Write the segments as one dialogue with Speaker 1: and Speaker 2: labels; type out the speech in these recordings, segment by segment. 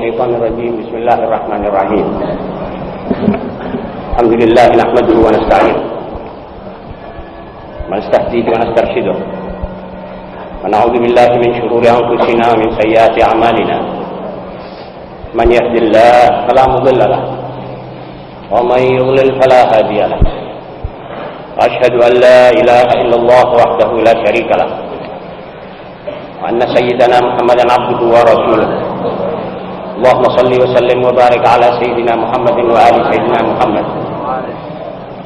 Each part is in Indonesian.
Speaker 1: الشيطان الرجيم. بسم الله الرحمن الرحيم. الحمد لله نحمده ونستعينه ونستهديه ونسترشده ونعوذ بالله من شرور أنفسنا ومن سيئات أعمالنا. من يهد الله فلا مضل له ومن يضلل فلا هادي له. وأشهد أن لا إله إلا الله وحده لا شريك له وأن سيدنا محمدا عبده ورسوله. اللهم صل وسلم وبارك على سيدنا محمد وآل سيدنا محمد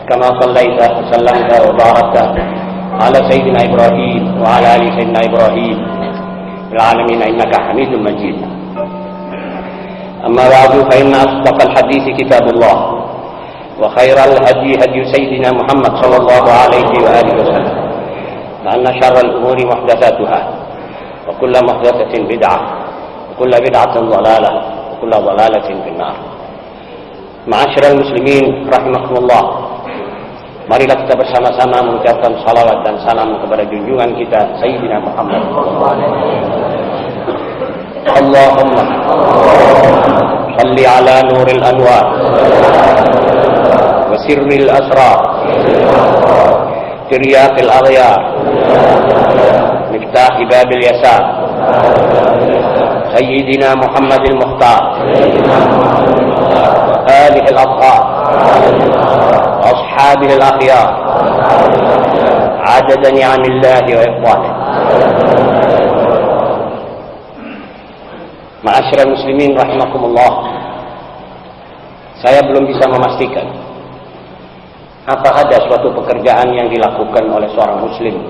Speaker 1: كما صليت وسلمت وباركت على سيدنا إبراهيم وعلى آل سيدنا إبراهيم في العالمين إنك حميد مجيد. أما بعد فإن أصدق الحديث كتاب الله وخير الهدي هدي سيدنا محمد صلى الله عليه وآله وسلم وأن شر الأمور محدثاتها وكل محدثة بدعة وكل بدعة ضلالة وكل ضلالة في النار. Ma'asyiral muslimin rahimakumullah. Marilah kita bersama-sama mengucapkan salawat dan salam kepada junjungan kita Sayyidina Muhammad. Allahumma salli ala nuril anwar wa sirril asrar tiryaqil aghyar miftah babil yasar Sayyidina Muhammadil Mukhtar wa alihi al-athhar wa ashabihi al-akhyar adada ni'amillahi wa ikhwanih. Ma'asyiral muslimin rahimakumullah. Saya belum bisa memastikan apa ada suatu pekerjaan yang dilakukan oleh seorang muslim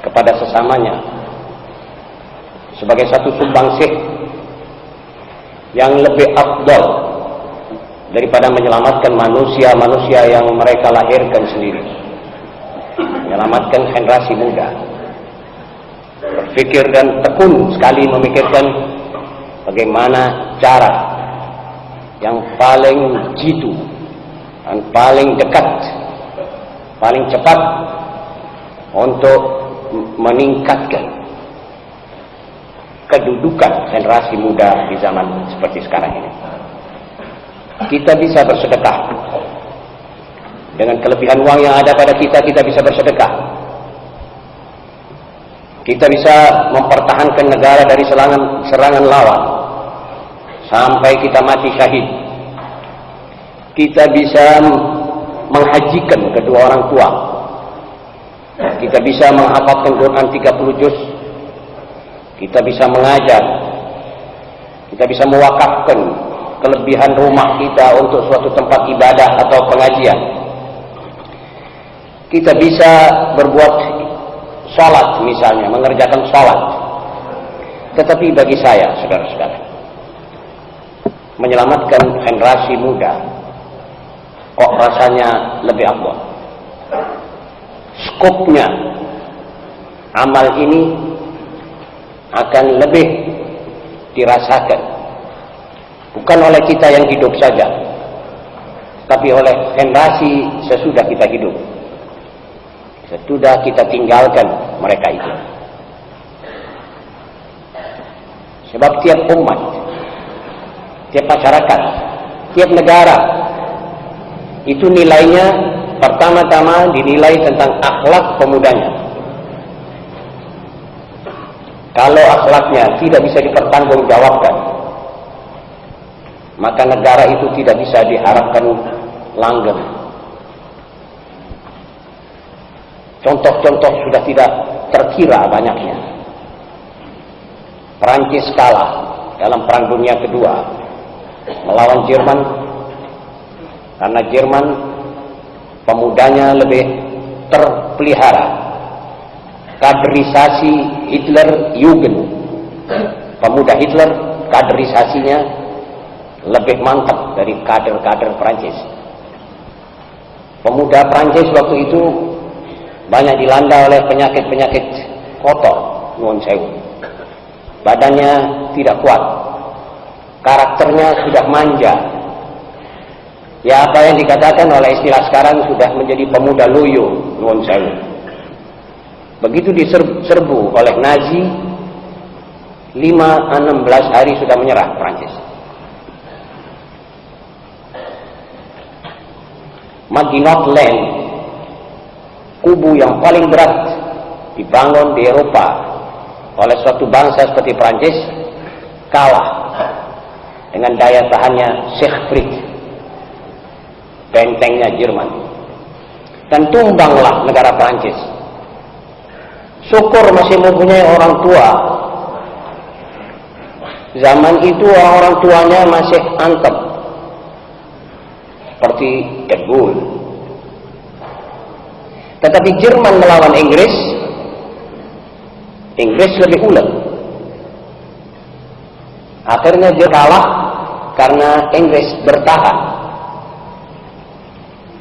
Speaker 1: kepada sesamanya sebagai satu sumbangsih yang lebih afdal daripada menyelamatkan manusia-manusia yang mereka lahirkan sendiri, menyelamatkan generasi muda. Berpikir dan tekun sekali memikirkan bagaimana cara yang paling jitu dan paling dekat, paling cepat untuk meningkatkan kedudukan generasi muda di zaman seperti sekarang ini. Kita bisa bersedekah dengan kelebihan uang yang ada pada kita. Kita bisa bersedekah. Kita bisa mempertahankan negara dari serangan lawan sampai kita mati syahid. Kita bisa menghajikan kedua orang tua. Kita bisa menghafalkan Quran 30 juz. Kita bisa mengajar. Kita bisa mewakafkan kelebihan rumah kita untuk suatu tempat ibadah atau pengajian. Kita bisa berbuat salat misalnya, mengerjakan salat. Tetapi bagi saya, saudara-saudara, menyelamatkan generasi muda kok rasanya lebih afdal. Skopnya amal ini akan lebih dirasakan bukan oleh kita yang hidup saja, tapi oleh generasi sesudah kita hidup, sesudah kita tinggalkan mereka itu. Sebab tiap umat, tiap masyarakat, tiap negara itu nilainya pertama-tama dinilai tentang akhlak pemudanya. Kalau akhlaknya tidak bisa dipertanggungjawabkan, maka negara itu tidak bisa diharapkan langgeng. Contoh-contoh sudah tidak terkira banyaknya. Perancis kalah dalam Perang Dunia Kedua melawan Jerman karena Jerman pemudanya lebih terpelihara. Kaderisasi Hitler Jugend, pemuda Hitler kaderisasinya lebih mantap dari kader-kader Prancis. Pemuda Prancis waktu itu banyak dilanda oleh penyakit-penyakit kotor, nuwun sewu. Badannya tidak kuat, karakternya sudah manja. Ya, apa yang dikatakan oleh istilah sekarang sudah menjadi pemuda loyo, nuwun sewu. Begitu diserbu oleh Nazi, 16 hari sudah menyerah Prancis. Maginot Land, kubu yang paling berat dibangun di Eropa oleh suatu bangsa seperti Prancis, kalah dengan daya tahannya Siegfried, bentengnya Jerman, dan tumbanglah negara Prancis. Syukur masih mempunyai orang tua. Zaman itu orang tuanya masih antep seperti De Gaulle. Tetapi Jerman melawan Inggris, Inggris lebih ulet. Akhirnya dia kalah karena Inggris bertahan.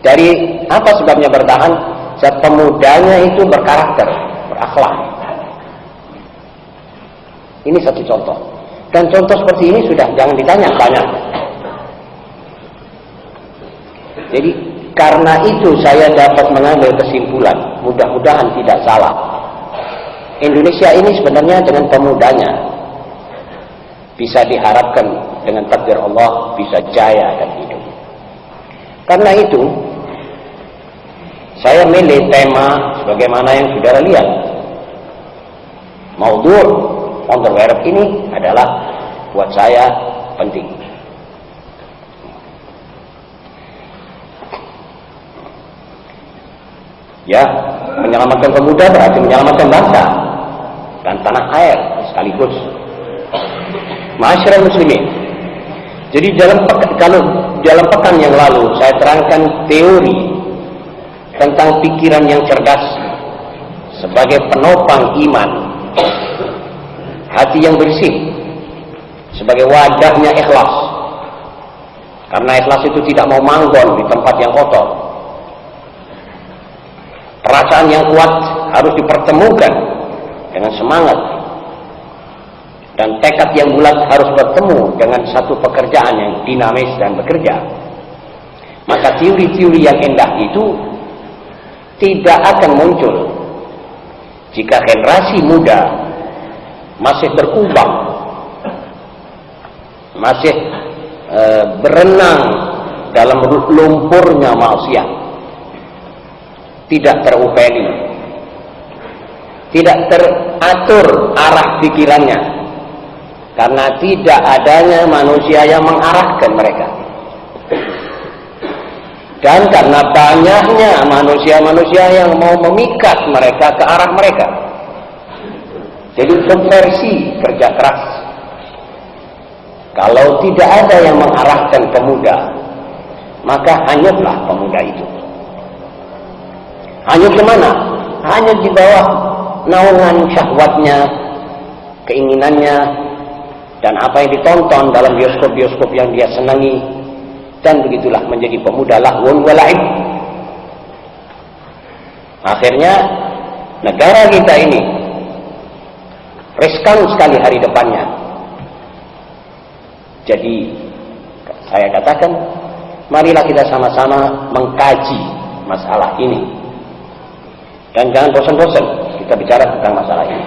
Speaker 1: Dari apa sebabnya bertahan? Sebab pemudanya itu berkarakter, berakhlak. Ini satu contoh. Dan contoh seperti ini sudah jangan ditanya banyak. Jadi karena itu saya dapat mengambil kesimpulan, mudah-mudahan tidak salah. Indonesia ini sebenarnya dengan pemudanya bisa diharapkan dengan takdir Allah bisa jaya dan hidup. Karena itu saya milih tema sebagaimana yang saudara lihat. Maudhu' Onderwerp ini adalah buat saya penting. Ya, menyelamatkan pemuda berarti menyelamatkan bangsa dan tanah air sekaligus. Ma'asyiral muslimin. Jadi kalau dalam pekan yang lalu saya terangkan teori tentang pikiran yang cerdas sebagai penopang iman, hati yang bersih sebagai wadahnya ikhlas. Karena ikhlas itu tidak mau manggon di tempat yang kotor. Perasaan yang kuat harus dipertemukan dengan semangat, dan tekad yang bulat harus bertemu dengan satu pekerjaan yang dinamis dan bekerja. Maka teori-teori yang indah itu tidak akan muncul jika generasi muda masih berkubang, masih berenang dalam lumpurnya maksiat, tidak terupeli, tidak teratur arah pikirannya, karena tidak adanya manusia yang mengarahkan mereka, dan karena banyaknya manusia-manusia yang mau memikat mereka ke arah mereka. Jadi subversi kerja keras. Kalau tidak ada yang mengarahkan pemuda, maka hanyutlah pemuda itu. Hanyut kemana? Hanyut di bawah naungan syahwatnya, keinginannya, dan apa yang ditonton dalam bioskop-bioskop yang dia senangi. Dan begitulah menjadi pemuda lahwun wa la'ib. Akhirnya negara kita ini riskan sekali hari depannya. Jadi saya katakan, marilah kita sama-sama mengkaji masalah ini. Dan jangan bosan-bosan kita bicara tentang masalah ini.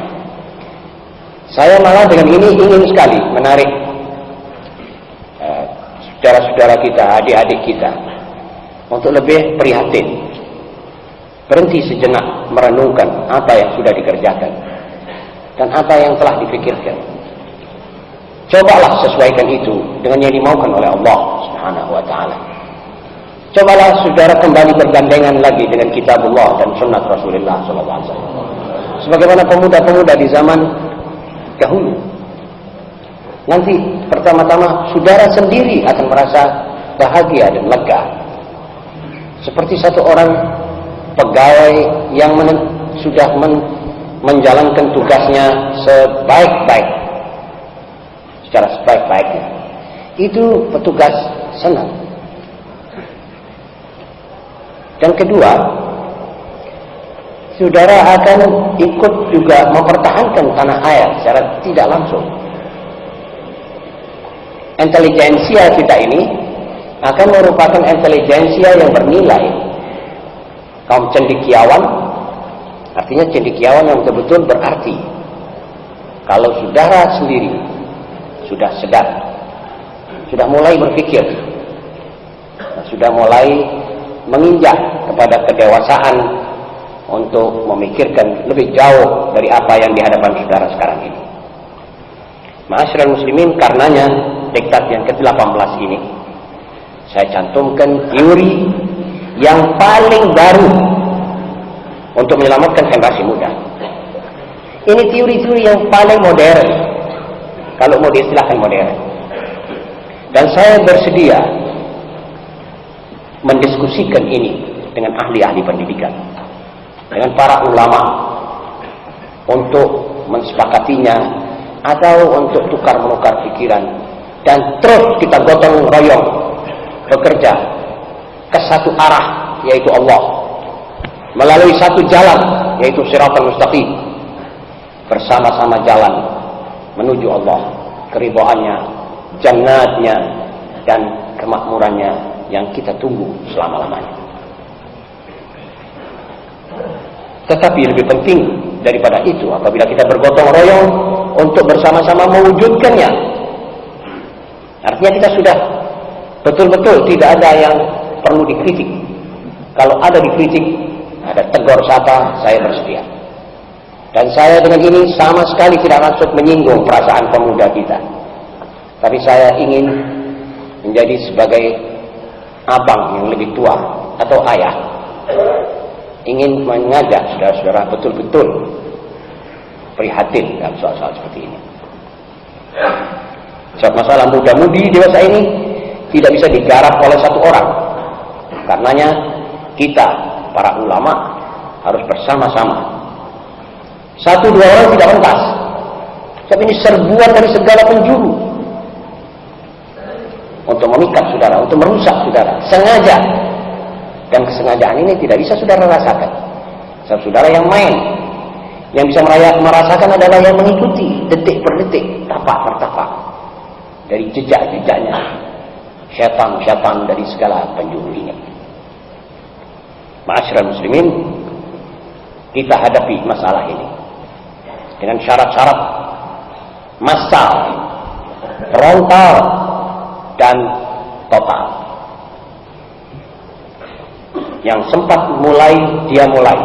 Speaker 1: Saya malah dengan ini ingin sekali menarik saudara-saudara kita, adik-adik kita untuk lebih prihatin, berhenti sejenak merenungkan apa yang sudah dikerjakan dan apa yang telah dipikirkan. Cobalah sesuaikan itu dengan yang dimaukan oleh Allah Subhanahu wa taala. Cobalah saudara kembali bergandengan lagi dengan kitabullah dan sunnah Rasulullah sallallahu alaihi wasallam. Sebagaimana pemuda-pemuda di zaman dahulu. Nanti pertama-tama saudara sendiri akan merasa bahagia dan lega. Seperti satu orang pegawai yang sudah menjalankan tugasnya secara sebaik-baiknya. Itu petugas senang. Dan kedua, saudara akan ikut juga mempertahankan tanah air secara tidak langsung. Intelijensia kita ini akan merupakan intelijensia yang bernilai. Kaum cendekiawan, artinya cendekiawan yang betul-betul berarti. Kalau saudara sendiri sudah sedar, sudah mulai berpikir, sudah mulai menginjak kepada kedewasaan untuk memikirkan lebih jauh dari apa yang di hadapan saudara sekarang ini. Ma'asyiral muslimin, karenanya diktat yang ke-18 ini saya cantumkan teori yang paling baru untuk menyelamatkan generasi muda. Ini teori-teori yang paling modern, kalau mau diistilahkan modern. Dan saya bersedia mendiskusikan ini dengan ahli-ahli pendidikan, dengan para ulama, untuk mensepakatinya atau untuk tukar-menukar pikiran, dan terus kita gotong royong bekerja ke satu arah, yaitu Allah, melalui satu jalan, yaitu Shiratal Mustaqim, bersama-sama jalan menuju Allah, keridhaannya, jannatnya, dan kemakmurannya yang kita tunggu selama-lamanya. Tetapi lebih penting daripada itu, apabila kita bergotong royong untuk bersama-sama mewujudkannya, artinya kita sudah betul-betul tidak ada yang perlu dikritik. Kalau ada dikritik, ada tegur sapa, saya bersedia. Dan saya dengan ini sama sekali tidak maksud menyinggung perasaan pemuda kita, tapi saya ingin menjadi sebagai abang yang lebih tua atau ayah, ingin mengajak saudara-saudara betul-betul prihatin dalam soal-soal seperti ini. Sebab masalah muda-mudi dewasa ini tidak bisa digarap oleh satu orang. Karenanya kita, para ulama, harus bersama-sama. Satu dua orang tidak pentas. Sebab ini serbuan dari segala penjuru untuk memikat saudara, untuk merusak saudara, sengaja. Dan kesengajaan ini tidak bisa saudara rasakan. Sebab saudara yang main, yang bisa merasakan adalah yang mengikuti detik per detik, tapak per tapak, dari jejak-jejaknya syaitan-syaitan dari segala penjuru ini. Ma'asyiral muslimin, kita hadapi masalah ini dengan syarat-syarat massal, frontal, dan total. Yang sempat mulai, dia mulai.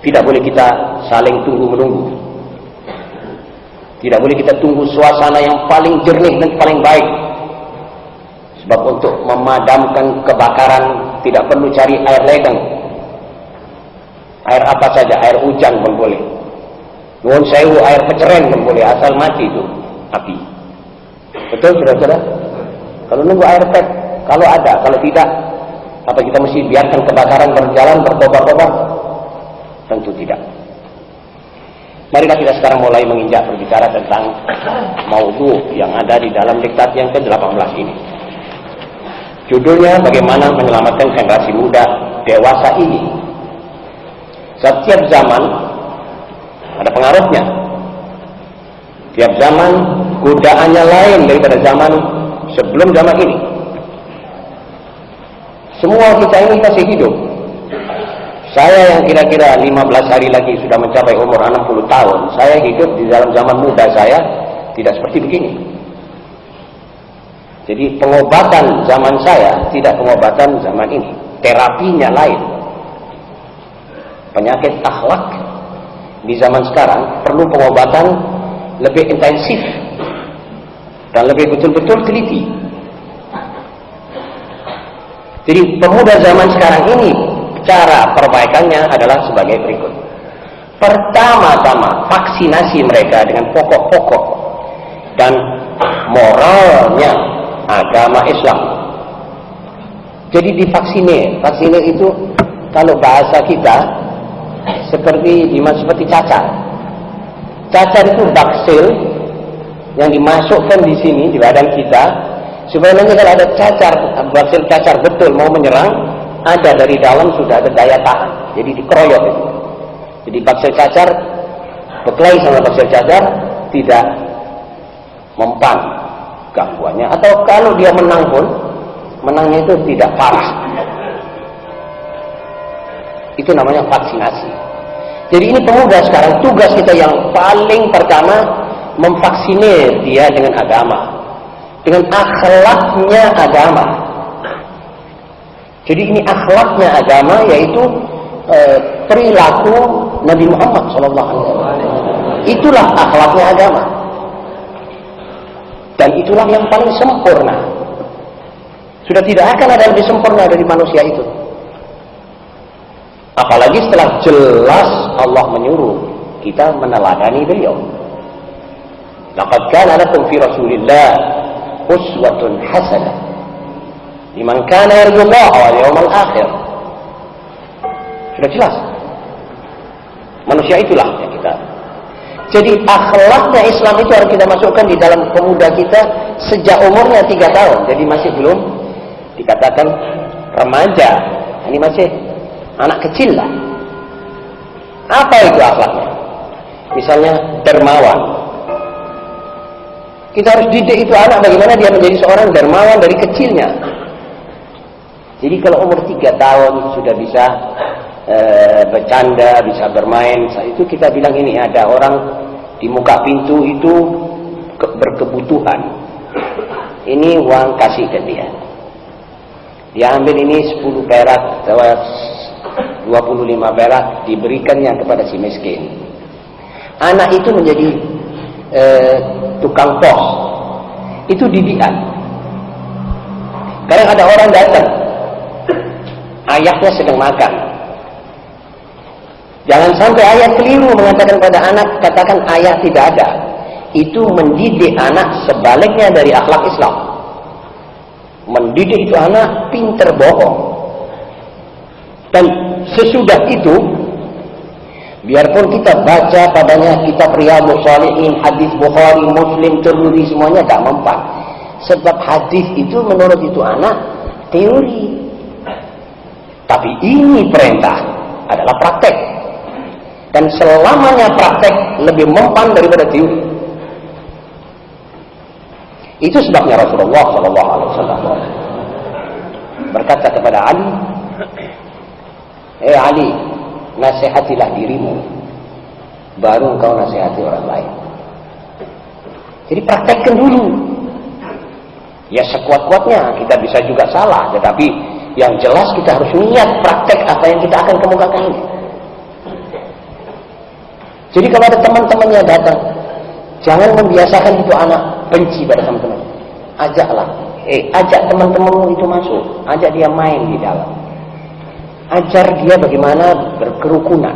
Speaker 1: Tidak boleh kita saling tunggu-menunggu. Tidak boleh kita tunggu suasana yang paling jernih dan paling baik. Sebab untuk memadamkan kebakaran tidak perlu cari air ledeng. Air apa saja, air hujan pun boleh. Nuwun sewu, air peceren pun boleh, asal mati itu api. Betul saudara-saudara? Kalau nunggu air teh, kalau ada, kalau tidak, apa kita mesti biarkan kebakaran berjalan berkobar-kobar? Tentu tidak. Marilah kita sekarang mulai menginjak berbicara tentang maudhu yang ada di dalam diktat yang ke-18 ini. Judulnya, bagaimana menyelamatkan generasi muda dewasa ini. Setiap zaman ada pengaruhnya. Tiap zaman godaannya lain daripada zaman sebelum zaman ini. Semua kita ini masih hidup. Saya yang kira-kira 15 hari lagi sudah mencapai umur 60 tahun. Saya hidup di dalam zaman muda saya tidak seperti begini. Jadi pengobatan zaman saya tidak pengobatan zaman ini. Terapinya lain. Penyakit akhlak di zaman sekarang perlu pengobatan lebih intensif dan lebih betul-betul teliti. Jadi pemuda zaman sekarang ini, cara perbaikannya adalah sebagai berikut. Pertama-tama, vaksinasi mereka dengan pokok-pokok dan moralnya agama Islam. Jadi divaksinir. Vaksinir itu kalau bahasa kita seperti cacar. Cacar itu baksil yang dimasukkan di sini di badan kita supaya nanti kalau ada cacar, baksil cacar betul mau menyerang, ada dari dalam sudah ada daya tahan. Jadi dikeroyok itu. Jadi baksil cacar berkelahi sama baksil cacar tidak mempan gangguannya, atau kalau dia menang pun menangnya itu tidak parah. Itu namanya vaksinasi. Jadi ini pemuda sekarang, tugas kita yang paling pertama memvaksinir dia dengan agama, dengan akhlaknya agama. Jadi ini akhlaknya agama, yaitu perilaku Nabi Muhammad SAW. Itulah akhlaknya agama, dan itulah yang paling sempurna. Sudah tidak akan ada yang lebih sempurna dari manusia itu. Apalagi setelah jelas Allah menyuruh kita meneladani beliau. Laqad kana lakum fi Rasulillah uswatun hasanah liman kana yarjullaha wal yawmal akhir. Sudah jelas. Manusia itulah yang kita. Jadi akhlaknya Islam itu harus kita masukkan di dalam pemuda kita sejak umurnya 3 tahun. Jadi masih belum dikatakan remaja. Ini masih anak kecil lah. Apa itu akhlaknya? Misalnya dermawan. Kita harus didik itu anak bagaimana dia menjadi seorang dermawan dari kecilnya. Jadi kalau umur 3 tahun sudah bisa bercanda, bisa bermain, saat itu kita bilang ini ada orang di muka pintu itu berkebutuhan. Ini uang kasih ke dia. Dia ambil ini 10 perak atau 25 perak, diberikannya kepada si miskin. Anak itu menjadi tukang pos. Itu didikan. Kadang ada orang datang, ayahnya sedang makan. Jangan sampai ayah keliru mengatakan pada anak, katakan ayah tidak ada. Itu mendidik anak sebaliknya dari akhlak Islam. Mendidik itu anak pinter bohong. Dan sesudah itu, biarpun kita baca padanya kitab Riyadhus Shalihin, hadis Bukhari, Muslim, Tirmidzi, semuanya tak mempan. Sebab hadis itu menurut itu anak teori. Tapi ini perintah adalah praktek. Dan selamanya praktek lebih mempan daripada teori. Itu sebabnya Rasulullah SAW berkata kepada Ali, Ali, nasihatilah dirimu, baru engkau nasihati orang lain. Jadi praktekkan dulu. Ya sekuat-kuatnya, kita bisa juga salah, tetapi yang jelas kita harus niat praktek apa yang kita akan kemukakan ini. Jadi kalau ada teman-temannya datang, jangan membiasakan itu anak benci pada teman-teman. Ajaklah, ajak teman-temanmu itu masuk, ajak dia main di dalam. Ajar dia bagaimana berkerukunan.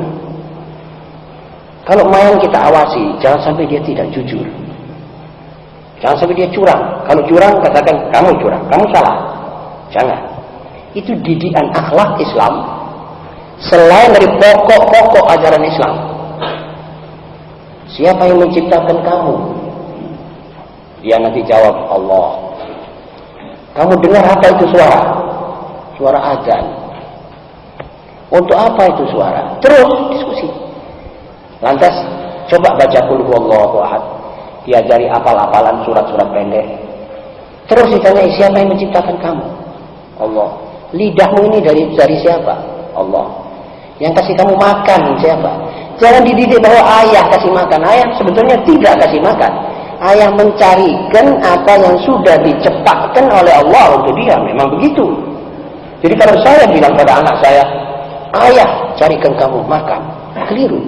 Speaker 1: Kalau main kita awasi, jangan sampai dia tidak jujur. Jangan sampai dia curang. Kalau curang, katakan kamu curang, kamu salah. Jangan. Itu didikan akhlak Islam selain dari pokok-pokok ajaran Islam. Siapa yang menciptakan kamu? Dia nanti jawab Allah. Kamu dengar apa itu suara? Suara azan. Untuk apa itu suara? Terus diskusi. Lantas coba baca Qul huwallahu ahad. Diajari apal-apalan surat-surat pendek. Terus ditanya, siapa yang menciptakan kamu? Allah. Lidahmu ini dari siapa? Allah. Yang kasih kamu makan siapa? Jangan dididik bahwa ayah kasih makan. Ayah sebetulnya tidak kasih makan. Ayah mencarikan apa yang sudah dicepatkan oleh Allah untuk dia. Memang begitu. Jadi kalau saya bilang pada anak saya, ayah carikan kamu makan, keliru.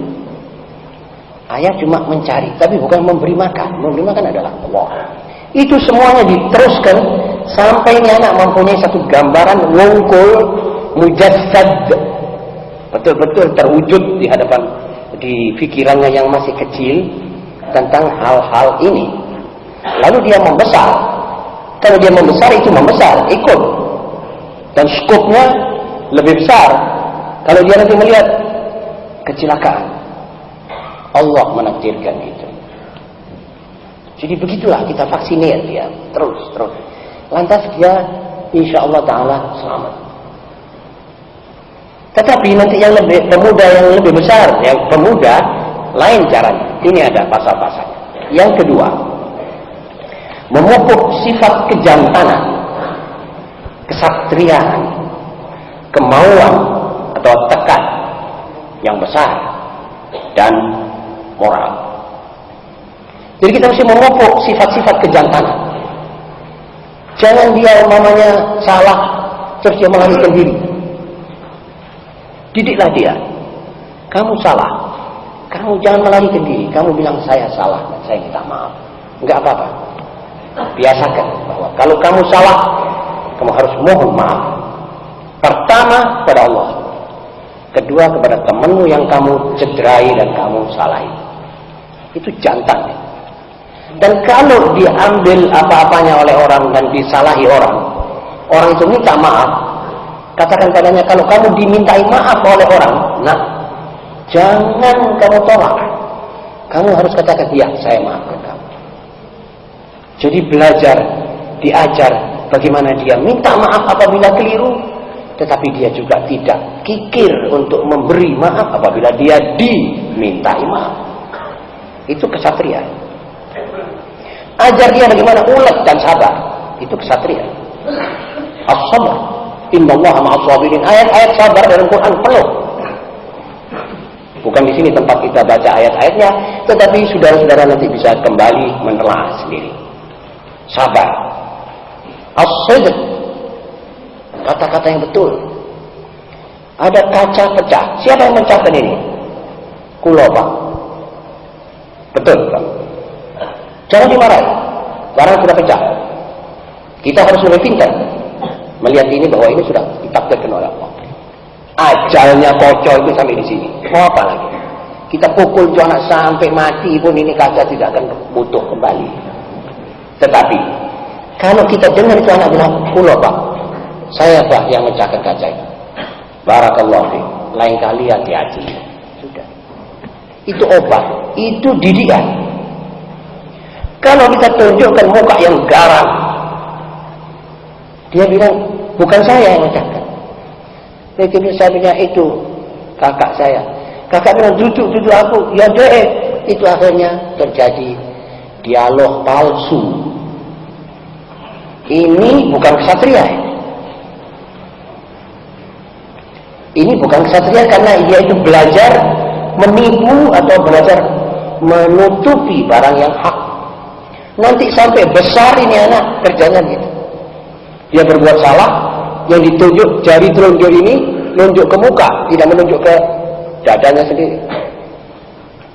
Speaker 1: Ayah cuma mencari, tapi bukan memberi makan. Memberi makan adalah Allah. Itu semuanya diteruskan sampai ini anak mempunyai satu gambaran wungkul mujassad, betul-betul terwujud di hadapan, di pikirannya yang masih kecil tentang hal-hal ini. Lalu dia membesar. Kalau dia membesar, itu membesar, ikut. Dan skopnya lebih besar. Kalau dia nanti melihat kecelakaan, Allah menakdirkan itu. Jadi begitulah kita vaksinir dia terus. Lantas dia insya Allah Taala selamat. Tetapi nanti yang lebih pemuda yang lebih besar, yang pemuda lain caranya. Ini ada pasal-pasalnya. Yang kedua, memupuk sifat kejantanan, kesatriaan, kemauan atau tekad yang besar. dan moral. Jadi kita mesti memupuk sifat-sifat kejantanan. Jangan dia umpamanya salah terus dia melarikan diri. Didiklah dia. Kamu salah. Kamu jangan melarikan diri. Kamu bilang saya salah dan saya minta maaf. Enggak apa-apa. Biasakan bahwa kalau kamu salah, kamu harus mohon maaf. Pertama kepada Allah. Kedua kepada temanmu yang kamu cederai dan kamu salahi. Itu jantan. Dan kalau diambil apa-apanya oleh orang dan disalahi orang, orang itu minta maaf, katakan padanya, kalau kamu dimintai maaf oleh orang, nah, jangan kamu tolak. Kamu harus katakan, ya, saya maafkan kamu. Jadi belajar, diajar bagaimana dia minta maaf apabila keliru, tetapi dia juga tidak kikir untuk memberi maaf apabila dia dimintai maaf. Itu kesatria. Ajar dia bagaimana ulet dan sabar. Itu kesatria. As-sabr. Innallaha ma'as sabirin. Ayat-ayat sabar dalam Quran penuh. Bukan di sini tempat kita baca ayat-ayatnya, tetapi saudara-saudara nanti bisa kembali menelaah sendiri. Sabar. As-sidq. Kata-kata yang betul. Ada kaca pecah. Siapa yang mencahkan ini? Kulo, Pak. Betul, Pak. Jangan dimarahi. Barang sudah pecah. Kita harus lebih pintar melihat ini bahwa ini sudah ditakdirkan oleh Allah. Ajalnya kocok itu sampai di sini. Mau apa lagi? Kita pukul itu anak sampai mati pun ini kaca tidak akan butuh kembali. Tetapi kalau kita dengar itu anak bilang, "Kulo, Pak. Saya, Pak, yang mecahkan kaca itu." Barakallahu fiik. Lain kali hati-hati. Sudah. Itu obat. Itu didikan. Kalau kita tunjukkan muka yang garang, dia bilang, bukan saya yang mecahkan. Saya bilang, itu kakak saya. Kakak bilang, duduk aku. Ya deh. Itu akhirnya terjadi dialog palsu. Ini bukan kesatria. Ini bukan kesatria karena dia itu belajar menipu atau belajar menutupi barang yang hak. Nanti sampai besar ini anak kerjanya gitu. Dia berbuat salah, yang ditunjuk jari telunjuk ini nunjuk ke muka, tidak menunjuk ke dadanya sendiri.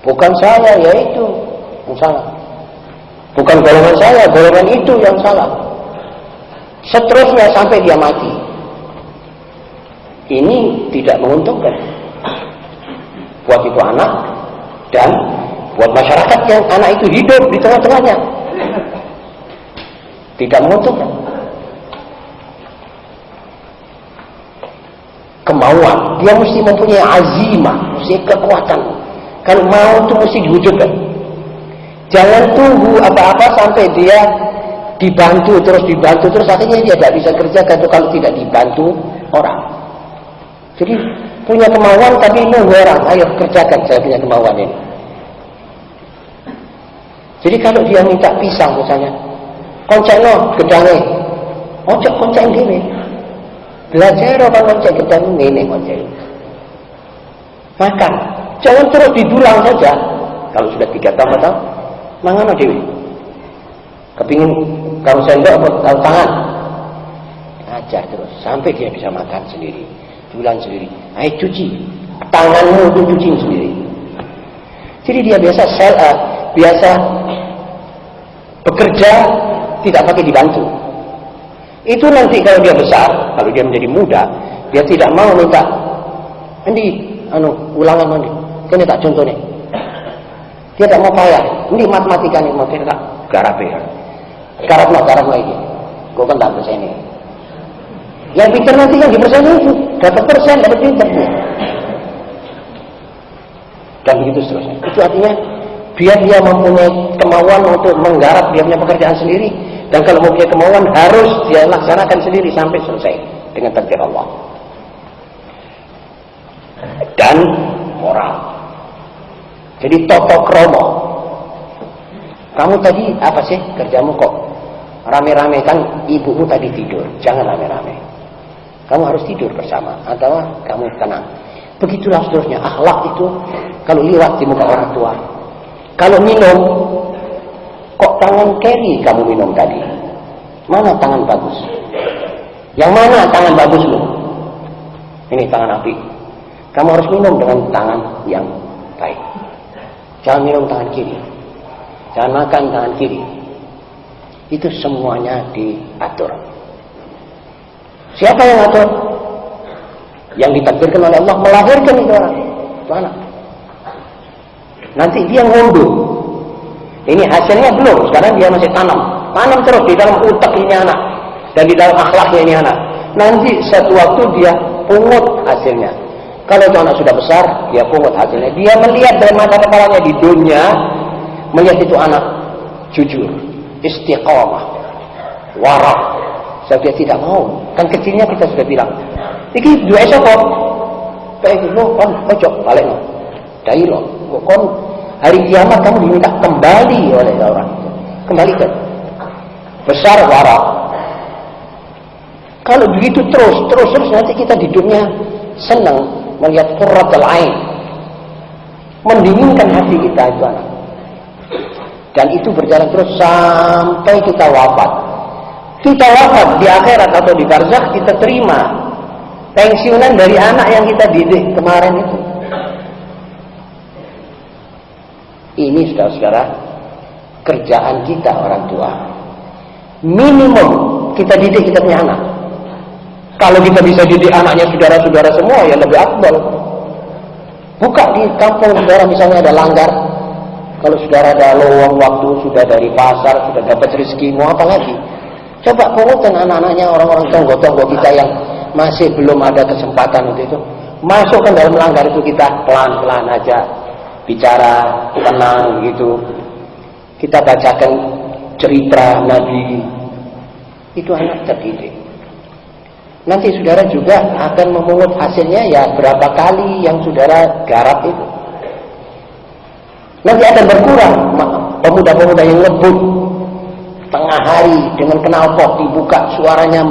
Speaker 1: Bukan saya, ya itu yang salah. Bukan golongan saya, golongan itu yang salah. Seterusnya sampai dia mati. Ini tidak menguntungkan buat itu anak dan buat masyarakat yang anak itu hidup di tengah-tengahnya. Tidak menguntungkan. Kemauan, dia mesti mempunyai azimah, mesti kekuatan. Kalau mau itu mesti diwujudkan. Jangan tunggu apa-apa sampai dia dibantu terus akhirnya dia tidak bisa kerjakan itu kalau tidak dibantu orang. Jadi punya kemauan tapi nunggu orang, ayo kerjakan, saya punya kemauan ini. Jadi kalau dia minta pisang misalnya, koncengno gedange. Ojo konceng gini. Belajar orang konceng gedang ini konceng. Makan. Jangan terus didulang saja. Kalau sudah 3 tahun, mangan dewe. Kepingin kalau sendok atau tangan. Ajar terus sampai dia bisa makan sendiri. Dulang sendiri. Ayo cuci. Tanganmu itu cuci sendiri. Jadi dia biasa bekerja tidak pakai dibantu. Itu nanti kalau dia besar, kalau dia menjadi muda, dia tidak mau minta ulangan mandi. Ini tak contoh nih. Dia tak mau payah. Ini matematika nih mau kita garap ya. Garap ini. Gue kan tak persen ini. Yang pintar nanti yang di persen itu dapat persen, dapat pintar. Dan begitu seterusnya. Itu artinya biar dia mempunyai kemauan untuk menggarap dia punya pekerjaan sendiri, dan kalau mau punya kemauan harus dia laksanakan sendiri sampai selesai dengan takdir Allah. Dan moral. Jadi toto kromo. Kamu tadi apa sih kerjamu kok rame-rame? Kan ibumu tadi tidur, jangan rame-rame. Kamu harus tidur bersama atau kamu tenang.
Speaker 2: Begitulah seterusnya. Akhlak itu kalau liwat di muka orang tua. Kalau minum, kok tangan kiri kamu minum tadi? Mana tangan bagus? Yang mana tangan bagusmu? Ini tangan api. Kamu harus minum dengan tangan yang baik. Jangan minum tangan kiri. Jangan makan tangan kiri. Itu semuanya diatur. Siapa yang atur? Yang ditakdirkan oleh Allah melahirkan itu orang. Itu anak. Nanti dia ngunduh. Ini hasilnya belum. Sekarang dia masih tanam. Tanam terus di dalam utak ini anak. Dan di dalam akhlaknya ini anak. Nanti suatu waktu dia pungut hasilnya. Kalau itu anak sudah besar, dia pungut hasilnya. Dia melihat dari mata kepalanya di dunia, melihat itu anak jujur, istiqamah, warak. Sebab dia tidak mau. Kan kecilnya kita sudah bilang, iki dua esok kok, kayak gitu, kon kocok balik no, dari lo, kon hari kiamat kamu diminta kembali oleh orang, kembalikan, besar warak. Kalau begitu terus nanti kita di dunia senang melihat qurratul ain, mendinginkan hati kita itu anak. Dan itu berjalan terus sampai kita wafat. Kita wafat di akhirat atau di barzakh, kita terima pensiunan dari anak yang kita didik kemarin itu. Ini saudara-saudara, kerjaan kita orang tua. Minimum kita didik kita punya anak. Kalau kita bisa didik anaknya saudara-saudara semua, ya lebih afdal. Buka di kampung saudara misalnya ada langgar. Kalau saudara ada lowong waktu, sudah dari pasar, sudah dapat rezeki, mau apa lagi? Coba pungutan anak-anaknya orang-orang tonggo-tonggo kita yang masih belum ada kesempatan untuk itu. Masukkan dalam langgar itu, kita pelan-pelan aja bicara, tenang gitu. Kita bacakan cerita Nabi. Itu anak terdidik. Nanti saudara juga akan memungut hasilnya ya berapa kali yang saudara garap itu. Nanti akan berkurang pemuda-pemuda yang ngebut tengah hari dengan knalpot dibuka, suaranya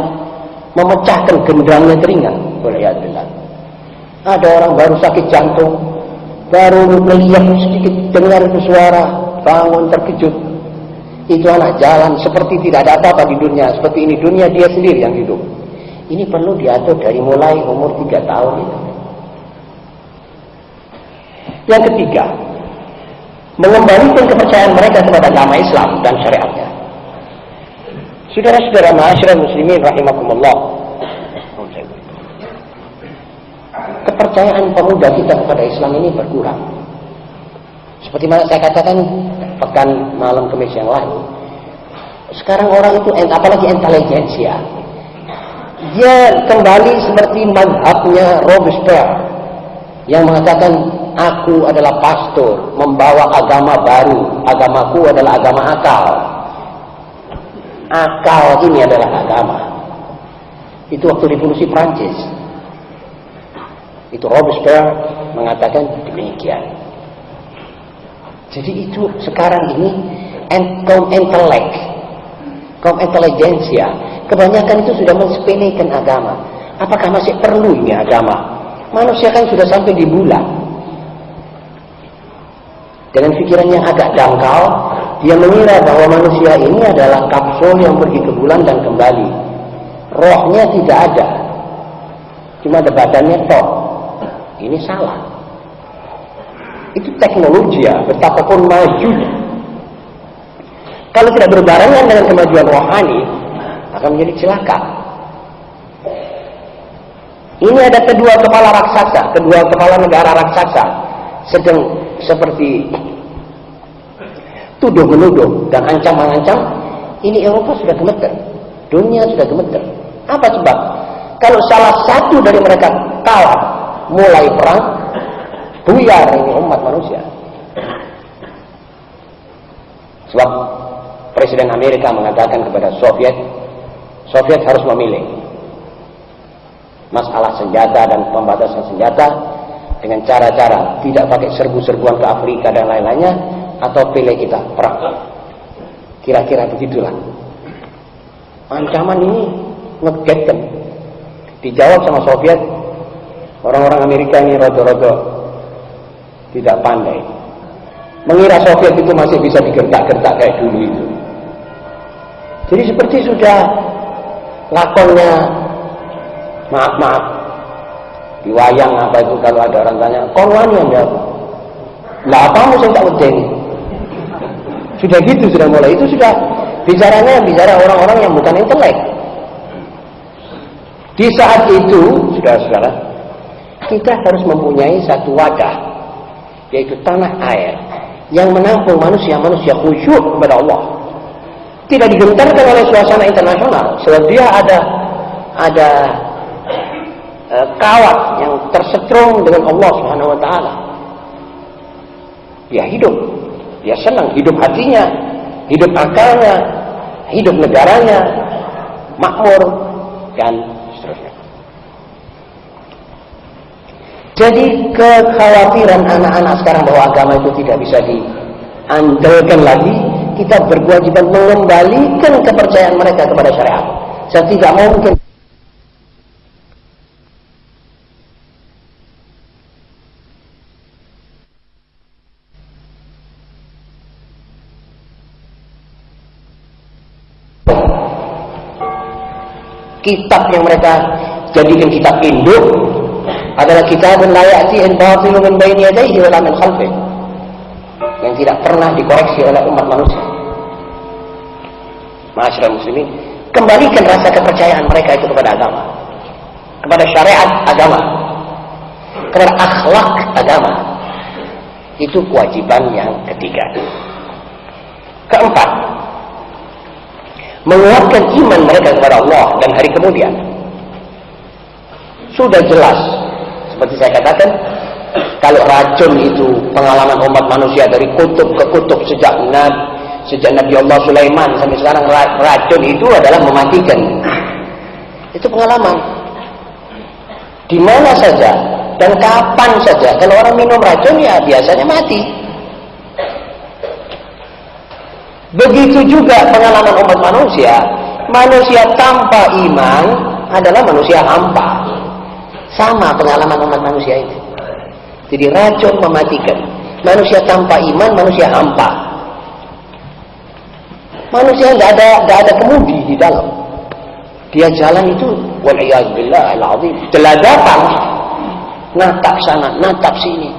Speaker 2: memecahkan gendangnya telinga. Waliyadzubillah. Ada orang baru sakit jantung, baru melihat sedikit dengar itu suara, bangun terkejut. Itu anak jalan seperti tidak ada apa-apa di dunia. Seperti ini dunia dia sendiri yang hidup. Ini perlu diatur dari mulai umur 3 tahun itu. Yang ketiga, mengembalikan kepercayaan mereka kepada agama Islam dan syariatnya. Saudara-saudara ma'asyiral muslimin rahimakumullah. Kepercayaan pemuda kita kepada Islam ini berkurang. Seperti mana saya katakan pekan malam Kamis yang lalu. Sekarang orang itu apalagi intelijensia. Dia kembali seperti mazhabnya Robespierre yang mengatakan aku adalah pastor membawa agama baru, agamaku adalah agama akal. Akal ini adalah agama. Itu waktu revolusi Prancis. Itu Robespierre mengatakan demikian. Jadi itu sekarang ini kaum intelek, kaum intelijensia, kebanyakan itu sudah mensepelekan agama. Apakah masih perlu ini agama? Manusia kan sudah sampai di bulan. Dengan pikiran yang agak dangkal, dia mengira bahwa manusia ini adalah kapsul yang pergi ke bulan dan kembali. Rohnya tidak ada, cuma ada badannya tok. Ini salah. Itu teknologi ya, betapapun majunya. Kalau tidak berbarengan dengan kemajuan rohani, akan menjadi celaka. Ini ada kedua kepala raksasa, kedua kepala negara raksasa sedang seperti tuduh menuduh dan ancam mengancam. Ini Eropa sudah gemeter, dunia sudah gemeter. Apa sebab? Kalau salah satu dari mereka kalah, mulai perang, buyar ini umat manusia. Sebab Presiden Amerika mengatakan kepada Soviet harus memilih masalah senjata dan pembatasan senjata dengan cara-cara tidak pakai serbu-serbuan ke Afrika dan lain-lainnya, atau pilih kita perang. Kira-kira begitulah. Ancaman ini ngegetkan. Dijawab sama Soviet, Orang-orang Amerika ini rodo-rodo tidak pandai. Mengira Soviet itu masih bisa digertak-gertak kayak dulu itu. Jadi seperti sudah lakonnya, maaf, di wayang apa itu kalau ada orang tanya, konwani yang berapa? Lah apa saya tak wedeni? Sudah gitu, sudah mulai. Itu sudah bicara orang-orang yang bukan intelek. Di saat itu, saudara-saudara, kita harus mempunyai satu wadah, yaitu tanah air yang menampung manusia-manusia khusyuk kepada Allah. Tidak digentarkan oleh suasana internasional, sebab dia ada kawat yang tersetrum dengan Allah Subhanahu wa taala. Dia hidup, dia senang, hidup hatinya, hidup akalnya, hidup negaranya, makmur dan seterusnya. Jadi kekhawatiran anak-anak sekarang bahwa agama itu tidak bisa diandalkan lagi, kita berkewajiban mengembalikan kepercayaan mereka kepada syariat. Saya tidak mungkin kitab yang mereka jadikan kitab induk adalah kitabun la ya'tihi al-batilu min baini yadayhi wa la min khalfihi, yang tidak pernah dikoreksi oleh umat manusia. Ma'asyiral muslimin, kembalikan rasa kepercayaan mereka itu kepada agama, kepada syariat agama, kepada akhlak agama. Itu kewajiban yang ketiga. Keempat, menguatkan iman mereka kepada Allah dan hari kemudian. Sudah jelas, seperti saya katakan, kalau racun itu pengalaman umat manusia dari kutub ke kutub sejak Nabi Allah Sulaiman sampai sekarang, racun itu adalah mematikan. Itu pengalaman. Di mana saja dan kapan saja kalau orang minum racun ya biasanya mati. Begitu juga pengalaman umat manusia. Manusia tanpa iman adalah manusia hampa. Sama pengalaman umat manusia itu. Jadi racun mematikan. Manusia tanpa iman, manusia hampa. Manusia nggak ada kemudi di dalam. Dia jalan itu, wal'iyadzubillah al-azim, teladapan, natap sana, natap sini.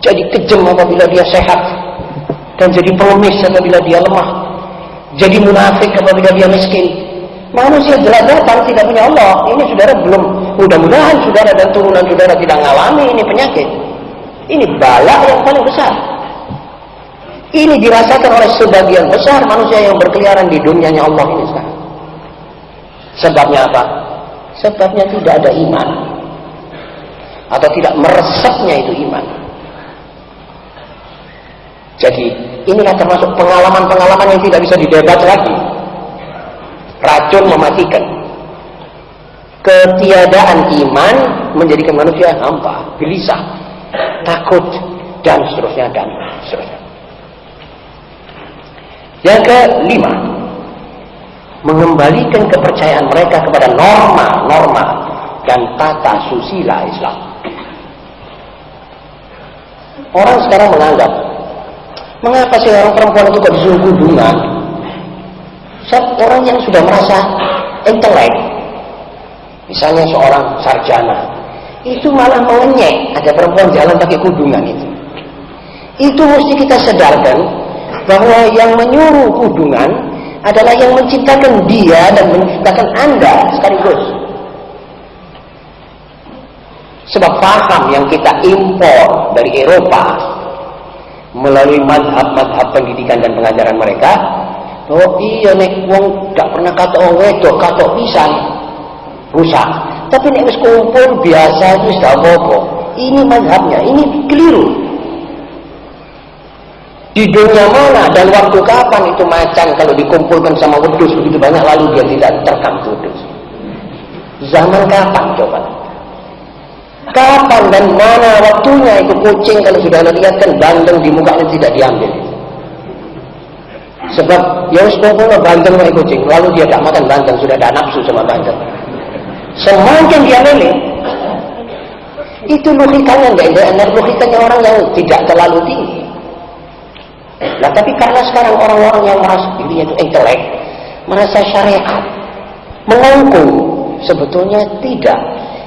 Speaker 2: Jadi kejam apabila dia sehat, dan jadi pengemis apabila dia lemah, jadi munafik apabila dia miskin. Manusia jelajah tidak punya Allah. Ini saudara belum, mudah-mudahan saudara dan turunan saudara tidak mengalami ini penyakit. Ini bala yang paling besar. Ini dirasakan oleh sebagian besar manusia yang berkeliaran di dunianya Allah ini sekarang. Sebabnya apa? Sebabnya tidak ada iman, atau tidak meresapnya itu iman. Jadi inilah termasuk pengalaman-pengalaman yang tidak bisa didebat lagi. Racun mematikan. Ketiadaan iman menjadikan manusia hampa, gelisah, takut, dan seterusnya, dan seterusnya. Yang kelima, mengembalikan kepercayaan mereka kepada norma-norma dan tata susila Islam. Orang sekarang menganggap, mengapa sih orang perempuan itu kok disuruh kudungan? Orang yang sudah merasa intelek, misalnya seorang sarjana, itu malah mengenyek ada perempuan jalan pakai kudungan itu. Itu mesti kita sadarkan bahwa yang menyuruh kudungan adalah yang menciptakan dia dan menciptakan Anda sekaligus. Sebab paham yang kita impor dari Eropa melalui madhab-madhab pendidikan dan pengajaran mereka, oh iya nek wong gak pernah kata wedok kata pisan rusak, tapi nek wis kumpul biasa wis gak apa-apa. Ini mazhabnya, ini keliru. Di dunia mana dan waktu kapan itu macan kalau dikumpulkan sama wedus begitu banyak lalu dia tidak terkam wedus? Zaman kapan coba? Kapan dan mana waktunya itu kucing kalau sudah lihat kan bandeng di mukanya tidak diambil. Sebab ya wis pokoknya bandeng wae kucing, lalu dia tak makan bandeng, sudah ada nafsu sama bandeng. Semakin dia milih, Itu logikanya, logikanya orang yang tidak terlalu tinggi. Nah, tapi karena sekarang orang-orang yang merasa dirinya itu intelek, merasa syariat, mengangkung, sebetulnya tidak.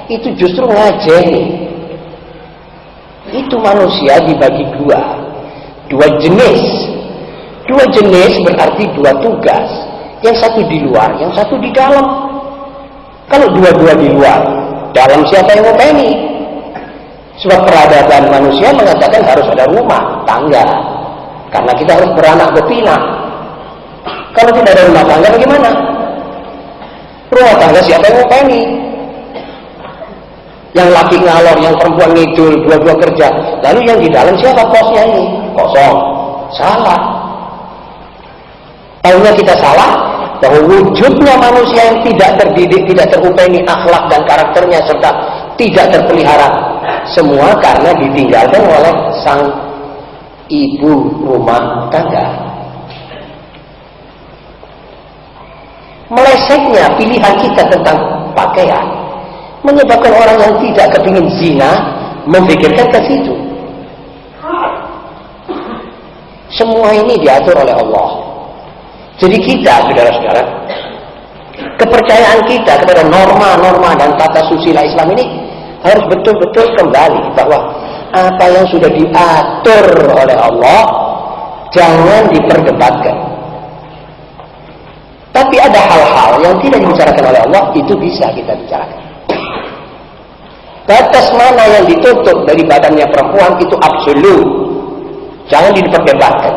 Speaker 2: Itu justru ngajeni. Itu manusia dibagi dua jenis. Dua jenis berarti dua tugas. Yang satu di luar, yang satu di dalam. Kalau dua-dua di luar, dalam siapa yang ngopeni? Sebab peradaban manusia mengatakan harus ada rumah tangga, karena kita harus beranak bepinak. Kalau tidak ada rumah tangga bagaimana? Rumah tangga siapa yang ngopeni? Yang laki ngalor, yang perempuan ngidul, dua-dua kerja. Lalu yang di dalam siapa posnya ini? Kosong. Salah. Tahunya kita salah, bahwa wujudnya manusia yang tidak terdidik, tidak terupeni akhlak dan karakternya, serta tidak terpelihara, semua karena ditinggalkan oleh sang ibu rumah tangga. Melesetnya pilihan kita tentang pakaian menyebabkan orang yang tidak kepingin zina memikirkan ke situ. Semua ini diatur oleh Allah. Jadi kita, saudara-saudara, kepercayaan kita kepada norma-norma dan tata susila Islam ini harus betul-betul kembali bahwa apa yang sudah diatur oleh Allah jangan diperdebatkan. Tapi ada hal-hal yang tidak dibicarakan oleh Allah, itu bisa kita bicarakan. Batas mana yang ditutup dari badannya perempuan itu absolut, jangan diperdebatkan.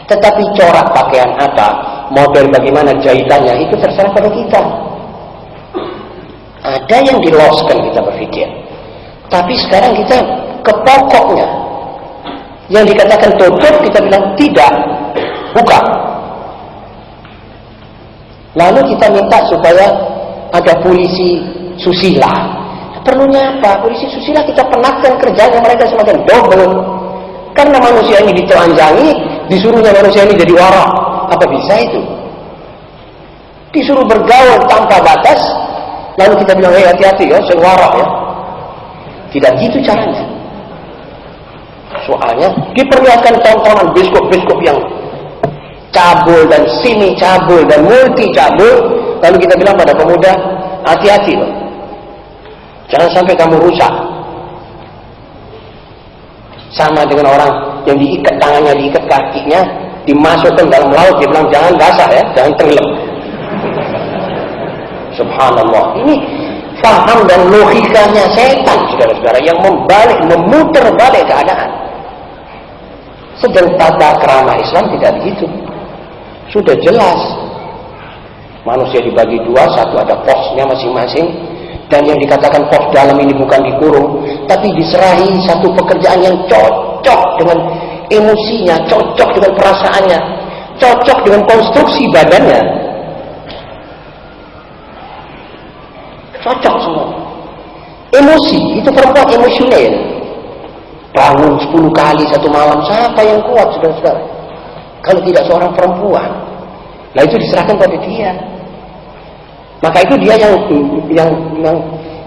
Speaker 2: Tetapi corak pakaian apa, model bagaimana jahitannya, itu terserah pada kita. Ada yang diloskan kita berpikir. Tapi sekarang kita ke pokoknya. Yang dikatakan tutup, kita bilang tidak, buka. Lalu kita minta supaya ada polisi susila. Perlunya apa? Polisi susila kita penatkan kerjanya mereka semakin double. Karena manusia ini ditelanjangi, disuruhnya manusia ini jadi warak. Apa bisa itu? Disuruh bergaul tanpa batas, lalu kita bilang, hati-hati ya, saya warak ya. Tidak gitu caranya. Soalnya diperlihatkan tontonan biskop-biskop yang cabul dan semi cabul dan multi cabul, lalu kita bilang pada pemuda, hati-hati loh. Jangan sampai kamu rusak. Sama dengan orang yang diikat tangannya, diikat kakinya, dimasukkan dalam laut, dia bilang jangan basah ya, jangan tenggelam. Subhanallah. Ini faham dan logikanya setan, saudara-saudara, yang memutar balik keadaan. Sedang tata krama Islam tidak begitu. Sudah jelas. Manusia dibagi dua, satu ada posnya masing-masing. Dan yang dikatakan pos dalam ini bukan dikurung, tapi diserahi satu pekerjaan yang cocok dengan emosinya, cocok dengan perasaannya, cocok dengan konstruksi badannya. Cocok semua. Emosi, itu perempuan emosional. Bangun 10 kali satu malam, siapa yang kuat, saudara-saudara? Kalau tidak seorang perempuan. Nah itu diserahkan pada dia. Maka itu dia